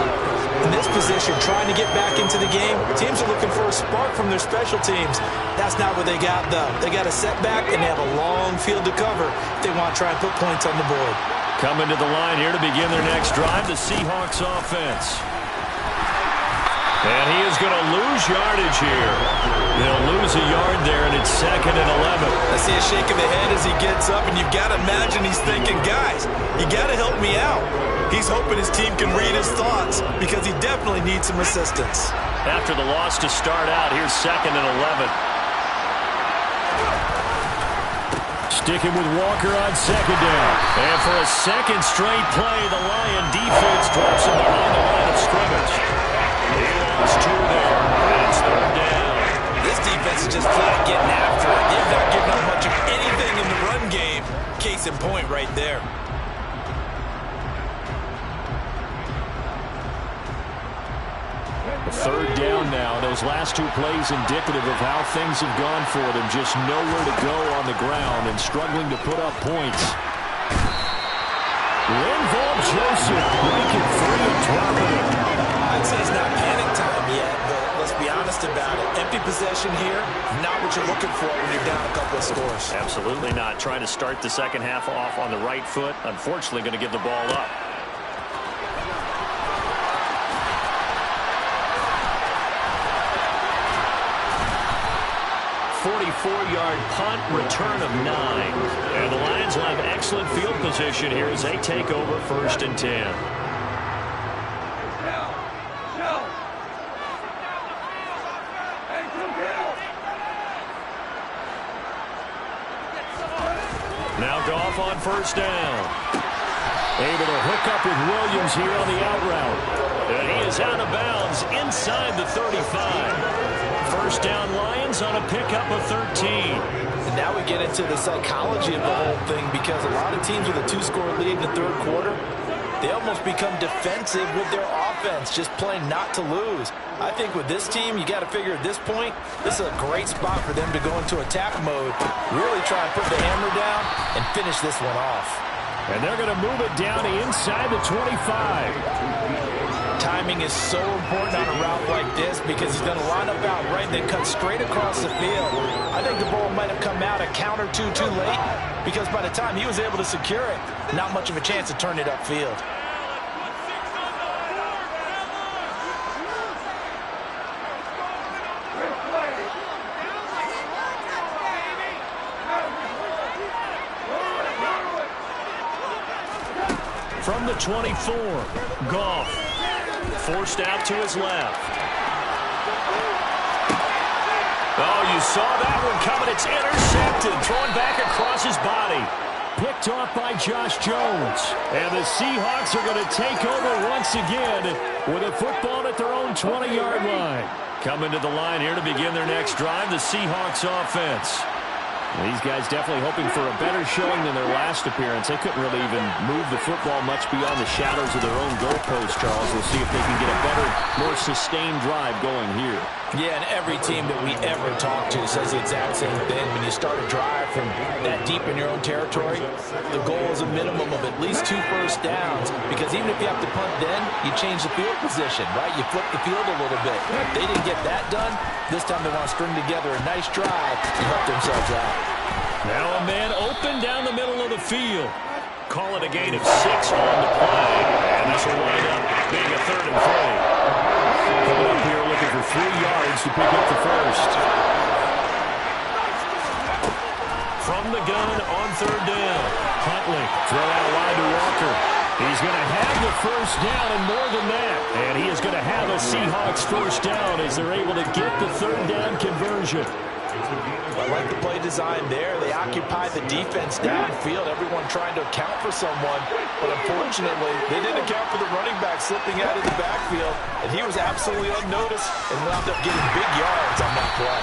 In this position, trying to get back into the game, teams are looking for a spark from their special teams. That's not what they got, though. They got a setback, and they have a long field to cover if they want to try and put points on the board. Coming to the line here to begin their next drive, the Seahawks offense. And he is going to lose yardage here. They'll lose a yard there, and it's 2nd and 11. I see a shake of the head as he gets up, and you've got to imagine he's thinking, guys, you got to help me out. He's hoping his team can read his thoughts because he definitely needs some assistance. After the loss to start out, here's 2nd and 11. Sticking with Walker on 2nd down. And for a second straight play, the Lion defense drops him behind the line of scrimmage. He lost 2 there, and it's 3rd down. This defense is just flat getting after it. They've not given up much of anything in the run game. Case in point right there. Third down now. Those last 2 plays indicative of how things have gone for them. Just nowhere to go on the ground and struggling to put up points. Linval Joseph breaking free and dropping it. I'd say it's not panic time yet, but let's be honest about it. Empty possession here, not what you're looking for when you're down a couple of scores. Absolutely not. Trying to start the second half off on the right foot. Unfortunately, going to give the ball up. 44-yard punt, return of 9. And the Lions will have excellent field position here as they take over 1st and 10. Now Goff on 1st down. Able to hook up with Williams here on the out route. And he is out of bounds inside the 35. 1st down Lions on a pickup of 13. And now we get into the psychology of the whole thing because a lot of teams with a 2-score lead in the 3rd quarter, they almost become defensive with their offense, just playing not to lose. I think with this team, you got to figure at this point, this is a great spot for them to go into attack mode, really try and put the hammer down and finish this one off. And they're going to move it down inside the 25. Timing is so important on a route like this because he's going to line up out right and then cut straight across the field. I think the ball might have come out a count or two too late because by the time he was able to secure it, not much of a chance to turn it upfield. From the 24, Goff forced out to his left. Oh, you saw that one coming. It's intercepted. Thrown back across his body. Picked off by Josh Jones. And the Seahawks are going to take over once again with a football at their own 20-yard line. Coming to the line here to begin their next drive, the Seahawks offense. These guys definitely hoping for a better showing than their last appearance. They couldn't really even move the football much beyond the shadows of their own goalpost, Charles. We'll see if they can get a better, more sustained drive going here. Yeah, and every team that we ever talk to says the exact same thing. When you start a drive from that deep in your own territory, the goal is a minimum of at least 2 first downs, because even if you have to punt then, you change the field position, right? You flip the field a little bit. If they didn't get that done, this time they want to string together a nice drive and help themselves out. Now a man open down the middle of the field. Call it a gain of 6 on the play. And this will wind up being a 3rd and 3. Coming up here looking for 3 yards to pick up the first. From the gun on 3rd down. Huntley throw out wide to Walker. He's going to have the first down and more than that. And he is going to have a Seahawks first down as they're able to get the 3rd down conversion. I like the play design there. They occupy the defense downfield, everyone trying to account for someone. But unfortunately, they didn't account for the running back slipping out of the backfield. And he was absolutely unnoticed and wound up getting big yards on that play.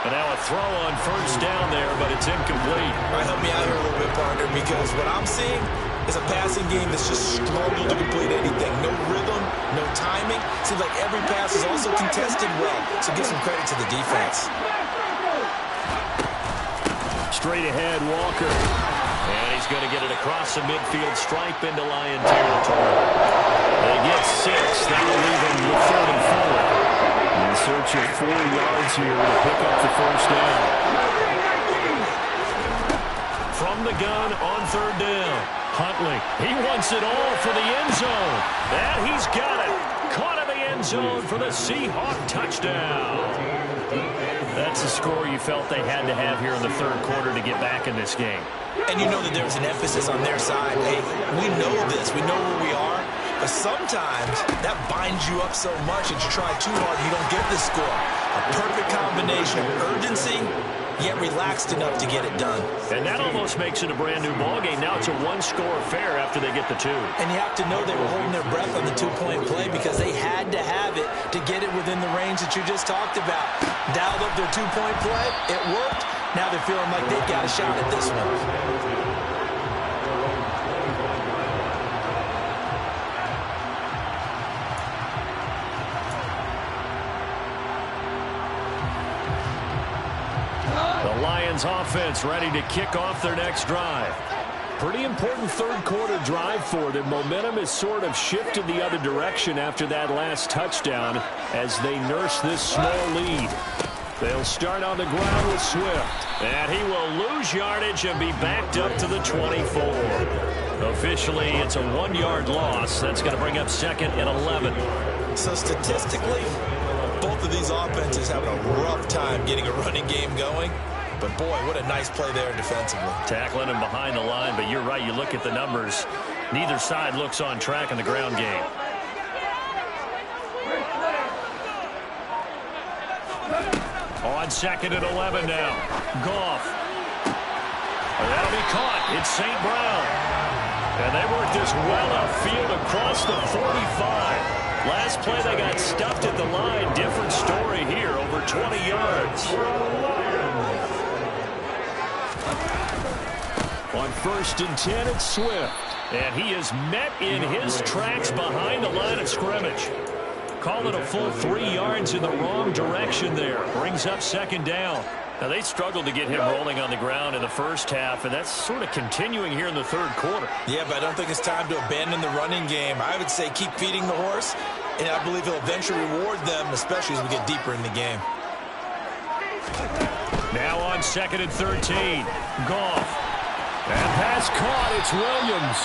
And now a throw on first down there, but it's incomplete. All right, help me out here a little bit, partner, because what I'm seeing is a passing game that's just struggled to complete anything. No rhythm, no timing. Seems like every pass is also contested well. So give some credit to the defense. Straight ahead, Walker. And he's going to get it across the midfield stripe into Lion territory. They get 6. That'll leave him with 3rd and 4. In search of 4 yards here to pick up the first down. From the gun on 3rd down. Huntley, he wants it all for the end zone. And he's got it. Caught in the end zone for the Seahawk touchdown. That's the score you felt they had to have here in the 3rd quarter to get back in this game. And you know that there's an emphasis on their side. Hey, we know this. We know where we are. But sometimes that binds you up so much that you try too hard and you don't get the score. A perfect combination of urgency, yet relaxed enough to get it done. And that almost makes it a brand new ballgame. Now it's a 1-score affair after they get the 2. And you have to know they were holding their breath on the 2-point play because they had to have it to get it within the range that you just talked about. Dialed up their 2-point play. It worked. Now they're feeling like they've got a shot at this one. The Lions offense ready to kick off their next drive. Pretty important 3rd quarter drive for them. Momentum has sort of shifted the other direction after that last touchdown as they nurse this small lead. They'll start on the ground with Swift. And he will lose yardage and be backed up to the 24. Officially, it's a 1-yard loss. That's going to bring up 2nd and 11. So statistically, both of these offenses having a rough time getting a running game going. But, boy, what a nice play there defensively. Tackling him behind the line, but you're right. You look at the numbers. Neither side looks on track in the ground game. On 2nd and 11 now. Goff. That'll be caught. It's St. Brown. And they work this well upfield across the 45. Last play they got stuffed at the line. Different story here. Over 20 yards. On 1st and 10, it's Swift. And he is met in his tracks behind the line of scrimmage. Call it a full 3 yards in the wrong direction there. Brings up 2nd down. Now, they struggled to get him rolling on the ground in the first half, and that's sort of continuing here in the 3rd quarter. Yeah, but I don't think it's time to abandon the running game. I would say keep feeding the horse, and I believe he'll eventually reward them, especially as we get deeper in the game. Now on 2nd and 13, Goff. And pass caught, it's Williams.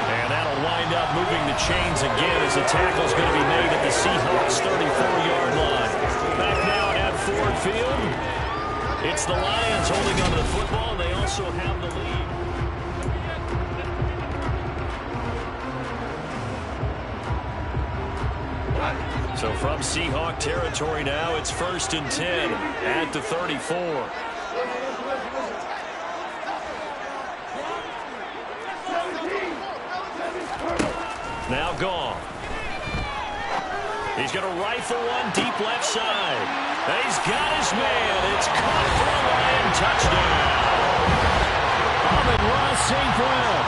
And that'll wind up moving the chains again as the tackle's going to be made at the Seahawks 34-yard line. Back now at Ford Field. It's the Lions holding on to the football, and they also have the lead. So from Seahawk territory now, it's 1st and 10 at the 34. Now gone. He's going to rifle one deep left side. And he's got his man. It's caught for a Lion touchdown. Amon-Ra St. Brown.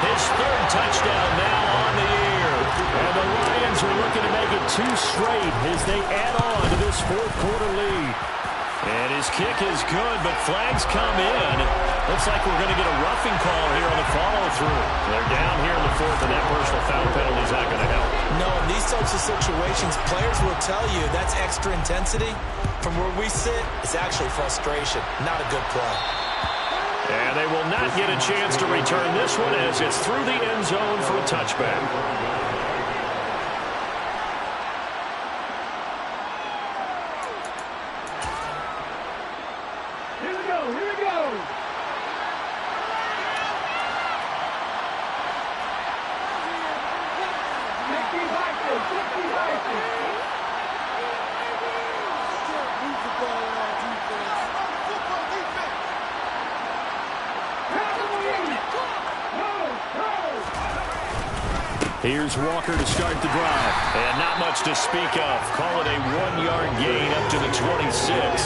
His 3rd touchdown now on the year. And the Lions are looking to make it 2 straight as they add on to this 4th quarter lead. And his kick is good, but flags come in. Looks like we're going to get a roughing call here on the follow-through. They're down here in the 4th, and that personal foul penalty is not going to help. No, in these types of situations, players will tell you that's extra intensity. From where we sit, it's actually frustration, not a good play. And they will not get a chance to return this one as it's through the end zone for a touchback. Here's Walker to start the drive. And not much to speak of. Call it a 1-yard gain up to the 26.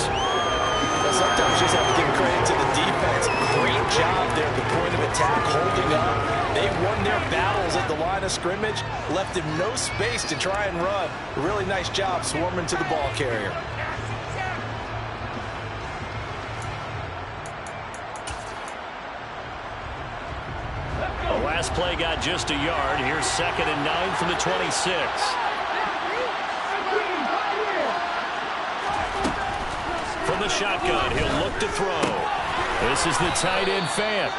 Sometimes you just have to give credit to the defense. Great job there at the point of attack, holding up. They won their battles at the line of scrimmage, left him no space to try and run. Really nice job swarming to the ball carrier. Last play got just a yard. Here's 2nd and 9 from the 26. From the shotgun, he'll look to throw. This is the tight end Fant.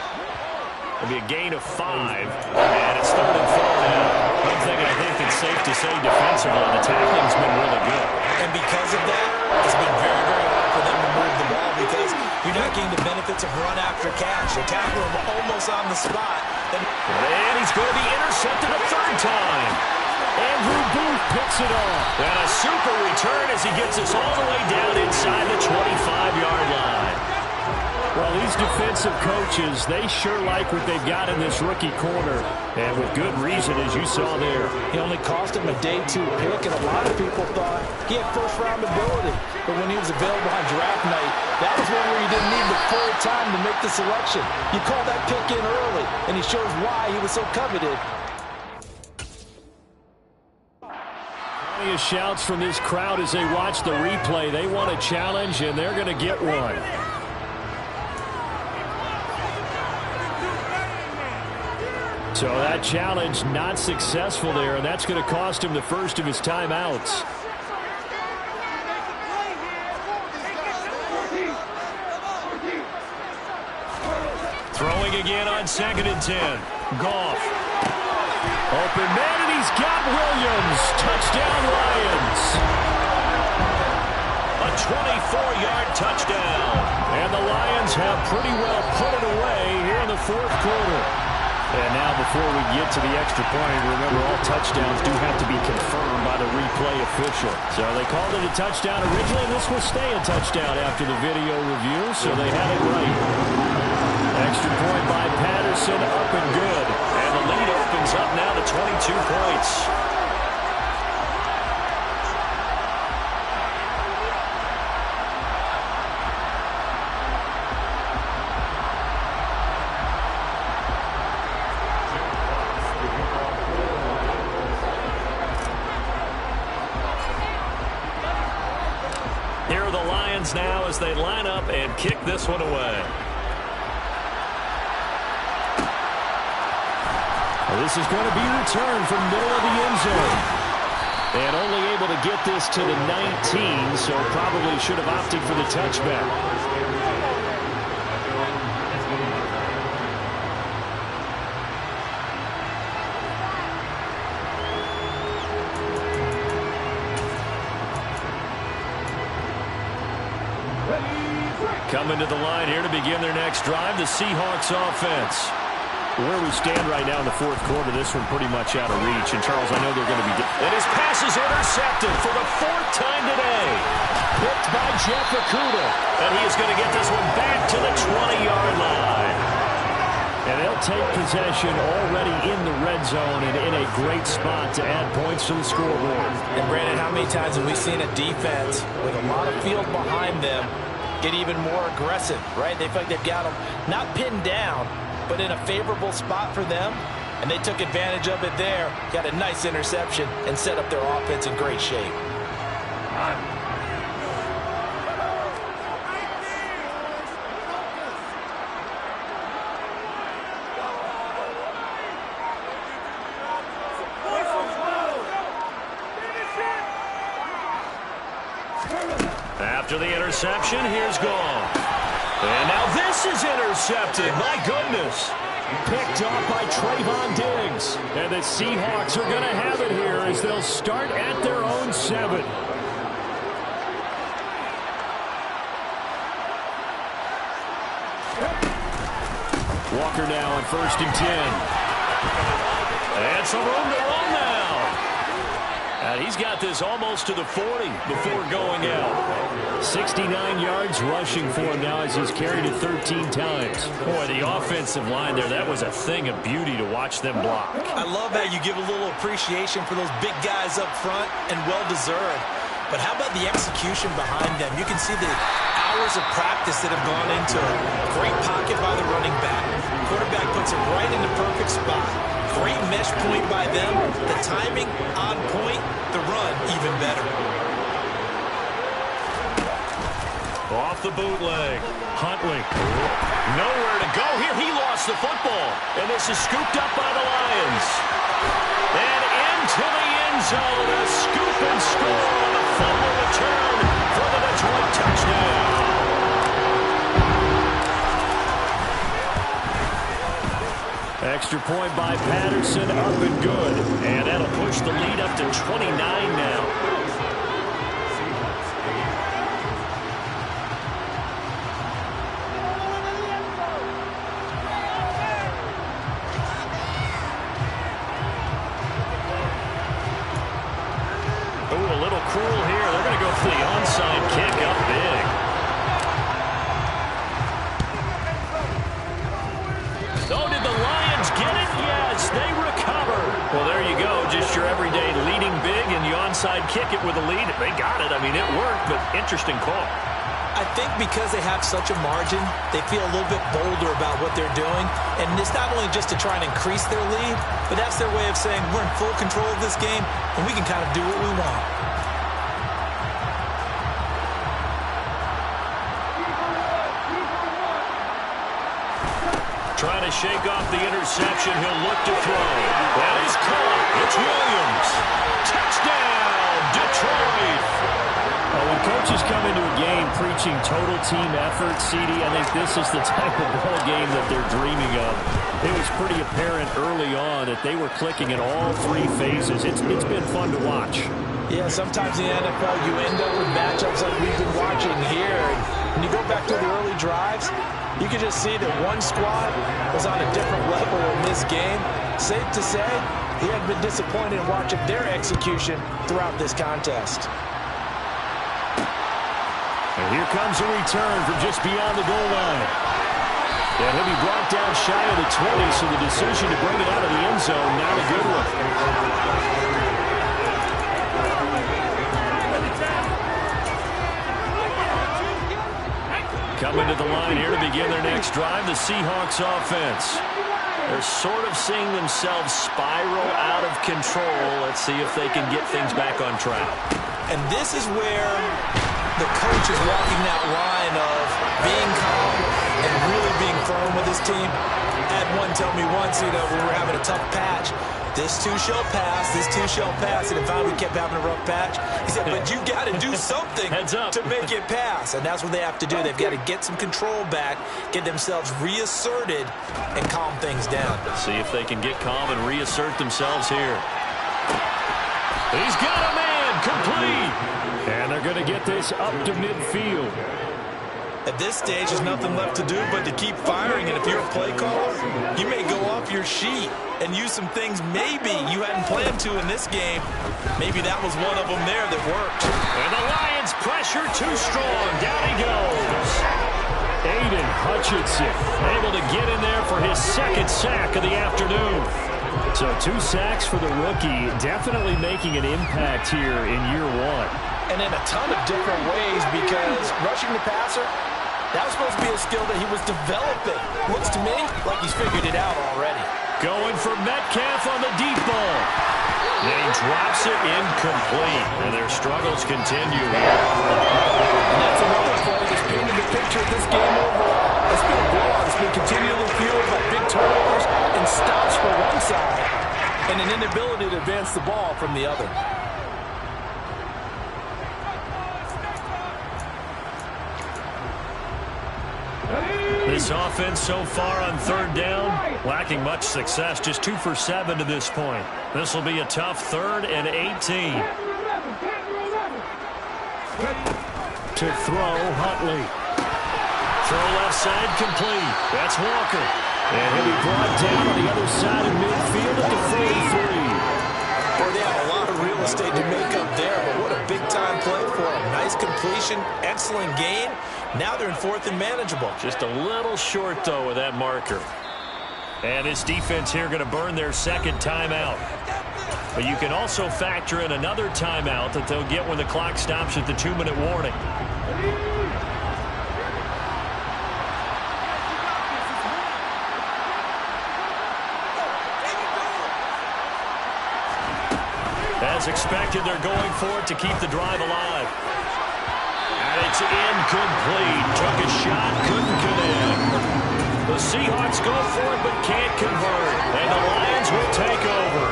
It'll be a gain of 5. And it's 3rd and 4 now. One thing I think it's safe to say defensively, the tackling's been really good. And because of that, it's been very, very hard for them to move the ball because you're not getting the benefits of run after catch. You're tackling him almost on the spot. And he's going to be intercepted a 3rd time. Andrew Booth picks it off. And a super return as he gets us all the way down inside the 25-yard line. Well, these defensive coaches, they sure like what they've got in this rookie corner. And with good reason, as you saw there. He only cost him a day 2 pick, and a lot of people thought he had first-round ability. But when he was available on draft night, that was one where you didn't need the full time to make the selection. You called that pick in early, and he shows why he was so coveted. Plenty of shouts from this crowd as they watch the replay. They want a challenge, and they're going to get one. So that challenge not successful there, and that's going to cost him the first of his timeouts. Throwing again on 2nd and 10. Goff. Open man, and he's got Williams. Touchdown, Lions. A 24-yard touchdown. And the Lions have pretty well put it away here in the 4th quarter. And now before we get to the extra point, remember all touchdowns do have to be confirmed by the replay official. So they called it a touchdown originally, and this will stay a touchdown after the video review, so they had it right. Extra point by Patterson, up and good. And the lead opens up now to 22 points. Now as they line up and kick this one away. Well, this is going to be returned from middle of the end zone. And only able to get this to the 19, so probably should have opted for the touchback. Coming to the line here to begin their next drive, the Seahawks offense. Where we stand right now in the fourth quarter, this one pretty much out of reach. And, Charles, I know they're going to be... And his pass is intercepted for the fourth time today. Picked by Jeff Okudah. And he is going to get this one back to the 20-yard line. And they'll take possession already in the red zone and in a great spot to add points to the scoreboard. And, Brandon, how many times have we seen a defense with a lot of field behind them get even more aggressive, right? They feel like they've got them not pinned down, but in a favorable spot for them, and they took advantage of it there, got a nice interception, and set up their offense in great shape. After the interception, here's Gone. And now this is intercepted. My goodness. Picked off by Trayvon Diggs. And the Seahawks are going to have it here as they'll start at their own 7. Walker now on 1st and 10. And some room to run now. And he's got this almost to the 40 before going out. 69 yards rushing for him now as he's carried it 13 times. Boy, the offensive line there, that was a thing of beauty to watch them block. I love how you give a little appreciation for those big guys up front, and well-deserved. But how about the execution behind them? You can see the hours of practice that have gone into it. Great pocket by the running back. Quarterback puts it right in the perfect spot. Great mesh point by them. The timing on point. The run even better. Off the bootleg. Huntley. Nowhere to go here. He lost the football. And this is scooped up by the Lions. And into the end zone. A scoop and score on a fumble return for the Detroit touchdown. Extra point by Patterson, up and good. And that'll push the lead up to 29 now. Ooh, a little cruel here. They're going to go for the onside kick up big. Oh, did the Lions get it? Yes, they recover. Well, there you go. Just your everyday leading big, and the onside kick it with a lead. They got it. I mean, it worked, but interesting call. I think because they have such a margin, they feel a little bit bolder about what they're doing. And it's not only just to try and increase their lead, but that's their way of saying we're in full control of this game, and we can kind of do what we want. Trying to shake off the interception. He'll look to throw. That is caught. It's Williams. Touchdown, Detroit. Well, when coaches come into a game preaching total team effort, CD, I think this is the type of ball game that they're dreaming of. It was pretty apparent early on that they were clicking in all 3 phases. It's been fun to watch. Yeah, sometimes in the NFL you end up with matchups like we've been watching here. When you go back to the early drives, you can just see that one squad was on a different level in this game. Safe to say, he had been disappointed in watching their execution throughout this contest. And here comes a return from just beyond the goal line. And he'll be brought down shy of the 20, so the decision to bring it out of the end zone, not a good one. Coming to the line here to begin their next drive, the Seahawks offense. They're sort of seeing themselves spiral out of control. Let's see if they can get things back on track. And this is where the coach is walking that line of being calm and really being firm with his team. I had one tell me once, we were having a tough patch. This too shall pass, this too shall pass. And finally we kept having a rough patch. He said, but you got to do something to make it pass. And that's what they have to do. They've got to get some control back, get themselves reasserted, and calm things down. See if they can get calm and reassert themselves here. He's got a man, complete. And they're going to get this up to midfield. At this stage, there's nothing left to do but to keep firing. And if you're a play caller, you may go off your sheet and use some things maybe you hadn't planned to in this game. Maybe that was one of them there that worked. And the Lions pressure too strong. Down he goes. Aiden Hutchinson able to get in there for his second sack of the afternoon. So 2 sacks for the rookie, definitely making an impact here in year 1. And in a ton of different ways, because rushing the passer, that was supposed to be a skill that he was developing. Looks to me like he's figured it out already. Going for Metcalf on the deep ball. And he drops it incomplete. And their struggles continue here. And that's another play that's painted the picture of this game overall. It's been a blowout. It's been continually fueled by big turnovers and stops for one side, and an inability to advance the ball from the other. This offense so far on 3rd down, lacking much success, just 2 for 7 to this point. This will be a tough 3rd and 18. To throw, Huntley. Throw left side complete. That's Walker. And he'll be brought down on the other side of midfield at the 43. Boy, they have a lot of real estate to make up there, but what a big-time play for them. Nice completion, excellent gain. Now they're in 4th and manageable. Just a little short, though, with that marker. And this defense here going to burn their second timeout. But you can also factor in another timeout that they'll get when the clock stops at the 2-minute warning. As expected, they're going for it to keep the drive alive. And it's incomplete. Took a shot, couldn't connect. The Seahawks go for it, but can't convert. And the Lions will take over.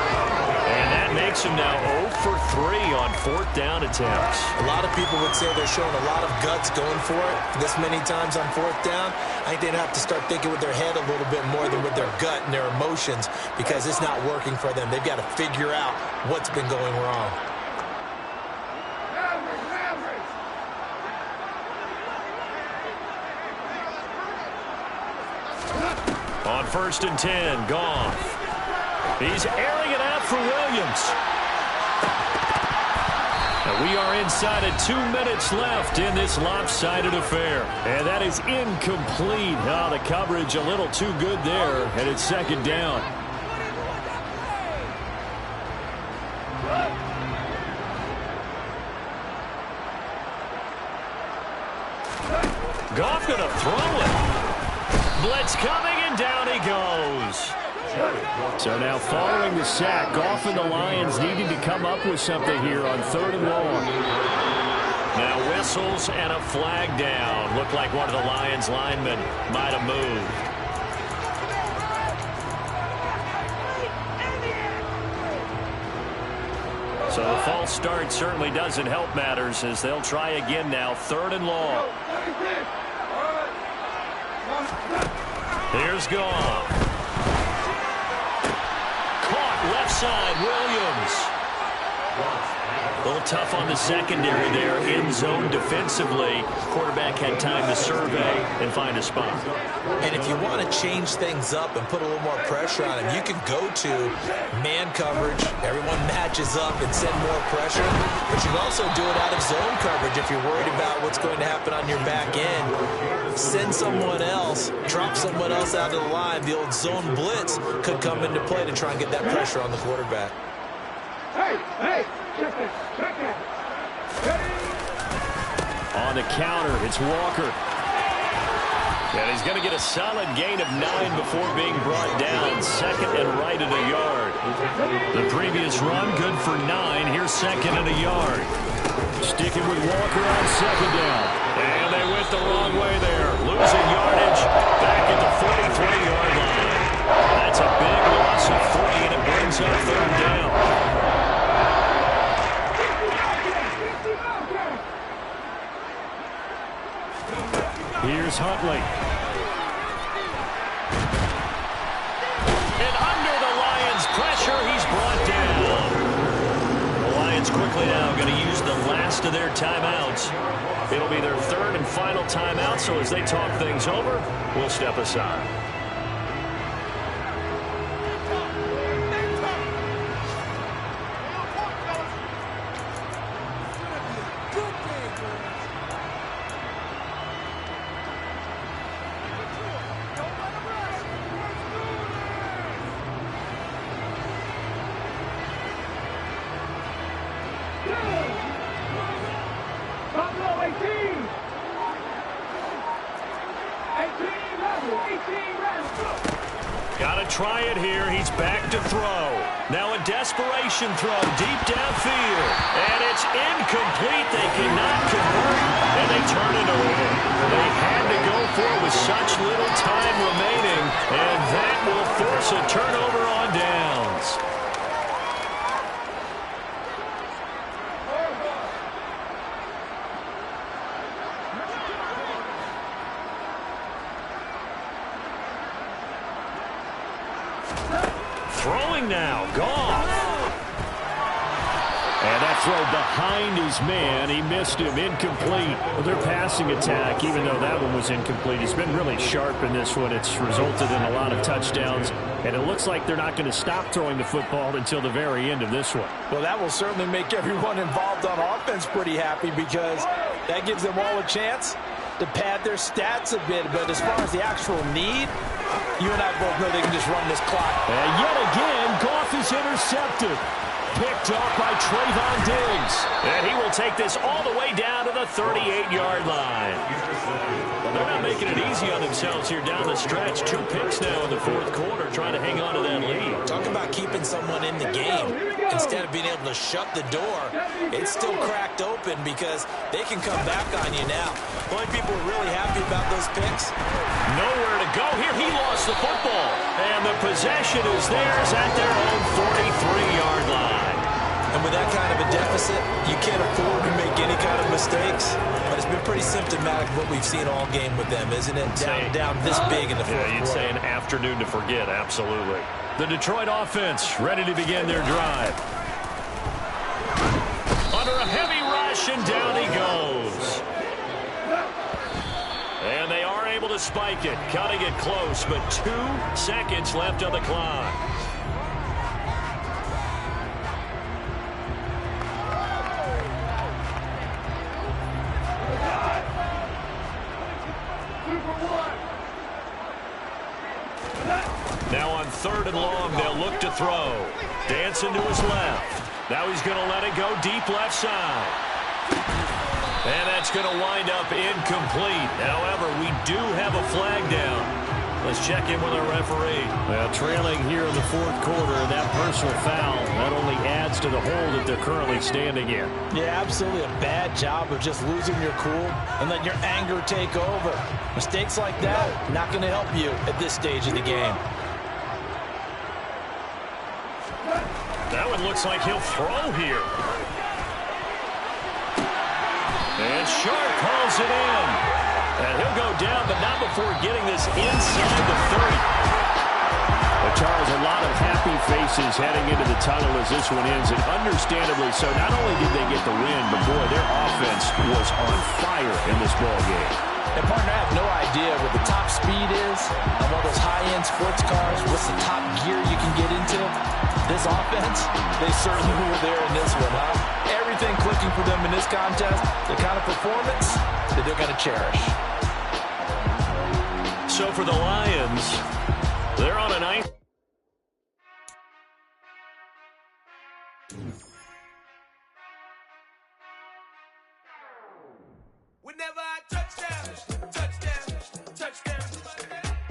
And that makes them now 0 for 3 on 4th down attempts. A lot of people would say they're showing a lot of guts going for it this many times on 4th down. I think they'd have to start thinking with their head a little bit more than with their gut and their emotions, because it's not working for them. They've got to figure out what's been going wrong. On 1st and 10, Goff. He's airing it out for Williams. And we are inside of 2 minutes left in this lopsided affair. And that is incomplete. Oh, the coverage a little too good there, and it's 2nd down. Goff going to throw it. Blitz coming, and down he goes. So now following the sack, Goff and the Lions needing to come up with something here on 3rd and long. Now whistles and a flag down. Looked like one of the Lions linemen might have moved. So the false start certainly doesn't help matters, as they'll try again now, 3rd and long. Here's Goff. Caught left side, Williams. A little tough on the secondary there, in zone defensively. Quarterback had time to survey and find a spot. And if you want to change things up and put a little more pressure on him, you can go to man coverage. Everyone matches up and send more pressure. But you can also do it out of zone coverage if you're worried about what's going to happen on your back end. Send someone else, drop someone else out of the line. The old zone blitz could come into play to try and get that pressure on the quarterback. Hey, check it. On the counter, it's Walker. And he's going to get a solid gain of 9 before being brought down. 2nd and right at a yard. The previous run, good for 9. Here's 2nd and a yard. Sticking with Walker on 2nd down. And they went the wrong way there. Losing yardage back at the 43-yard line. That's a big loss of 3, and it brings up 3rd down. Here's Huntley. And under the Lions' pressure, he's brought down. The Lions quickly now going to use the last last of their timeouts. It'll be their third and final timeout, so as they talk things over, we'll step aside. Got to try it here. He's back to throw. Now a desperation throw deep downfield. And it's incomplete. They cannot convert, and they turn it away. They had to go for it with such little time remaining, and that will force a turnover on downs. Throwing now, Goff. And that throw behind his man. He missed him, incomplete. Well, their passing attack, even though that one was incomplete, has been really sharp in this one. It's resulted in a lot of touchdowns, and it looks like they're not going to stop throwing the football until the very end of this one. Well, that will certainly make everyone involved on offense pretty happy, because that gives them all a chance to pad their stats a bit. But as far as the actual need, you and I both know they can just run this clock. And yet again, Goff is intercepted. Picked up by Trayvon Diggs. And he will take this all the way down to the 38-yard line. Well, they're not making it easy on themselves here down the stretch. 2 picks now in the fourth quarter, trying to hang on to that lead. Talk about keeping someone in the game. Instead of being able to shut the door, it's still cracked open because they can come back on you now. The only people are really happy about those picks. Nowhere to go here. He lost the football. And the possession is theirs at their own 43-yard line. And with that kind of a deficit, you can't afford to make any kind of mistakes. But it's been pretty symptomatic of what we've seen all game with them, isn't it? Down this big in the fourth quarter. You'd say an afternoon to forget, absolutely. The Detroit offense ready to begin their drive. Under a heavy rush, and down he goes. And they are able to spike it, cutting it close, but 2 seconds left on the clock. Now on 3rd and long, they'll look to throw. Dancing to his left. Now he's going to let it go deep left side. And that's going to wind up incomplete. However, we do have a flag down. Let's check in with our referee. Well, trailing here in the fourth quarter, that personal foul not only adds to the hole that they're currently standing in. Yeah, absolutely a bad job of just losing your cool and letting your anger take over. Mistakes like that, not going to help you at this stage of the game. That one looks like he'll throw here. And Sharp calls it in. And he'll go down, but not before getting this inside the 30. But Charles, a lot of happy faces heading into the tunnel as this one ends, and understandably so. Not only did they get the win, but boy, their offense was on fire in this ball game. And partner, I have no idea what the top speed is on one of those high-end sports cars. What's the top gear you can get into? This offense, they certainly were there in this one, huh? Everything clicking for them in this contest, the kind of performance that they're going to cherish. So for the Lions, they're on a nice... Whenever I touchdown, touchdown, touchdown.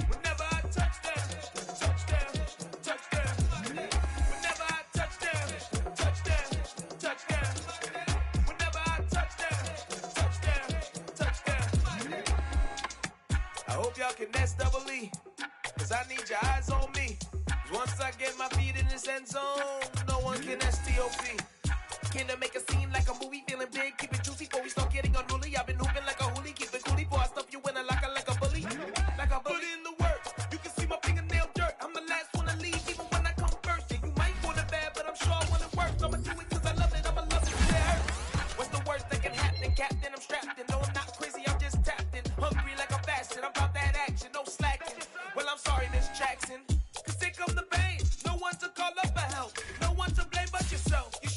Whenever I touchdown, touchdown, touchdown. Whenever I touchdown, touchdown, touchdown. Whenever I touchdown, touchdown, touchdown. I hope y'all can nest double E, cause I need your eyes on me. Once I get my feet in this end zone, no one can STOP. Can I make a scene like a movie, feeling big, keep it juicy before we start getting unruly. I've been hooping like a hoolie, keep it coolie before I stuff you in a locker like a bully. Like a bully. Put in the work, you can see my fingernail dirt. I'm the last one to leave, even when I come first. Yeah, you might want it bad, but I'm sure I want it worse. I'ma do it cause I love it, I'ma love it till it hurts. What's the worst that I'm strapped in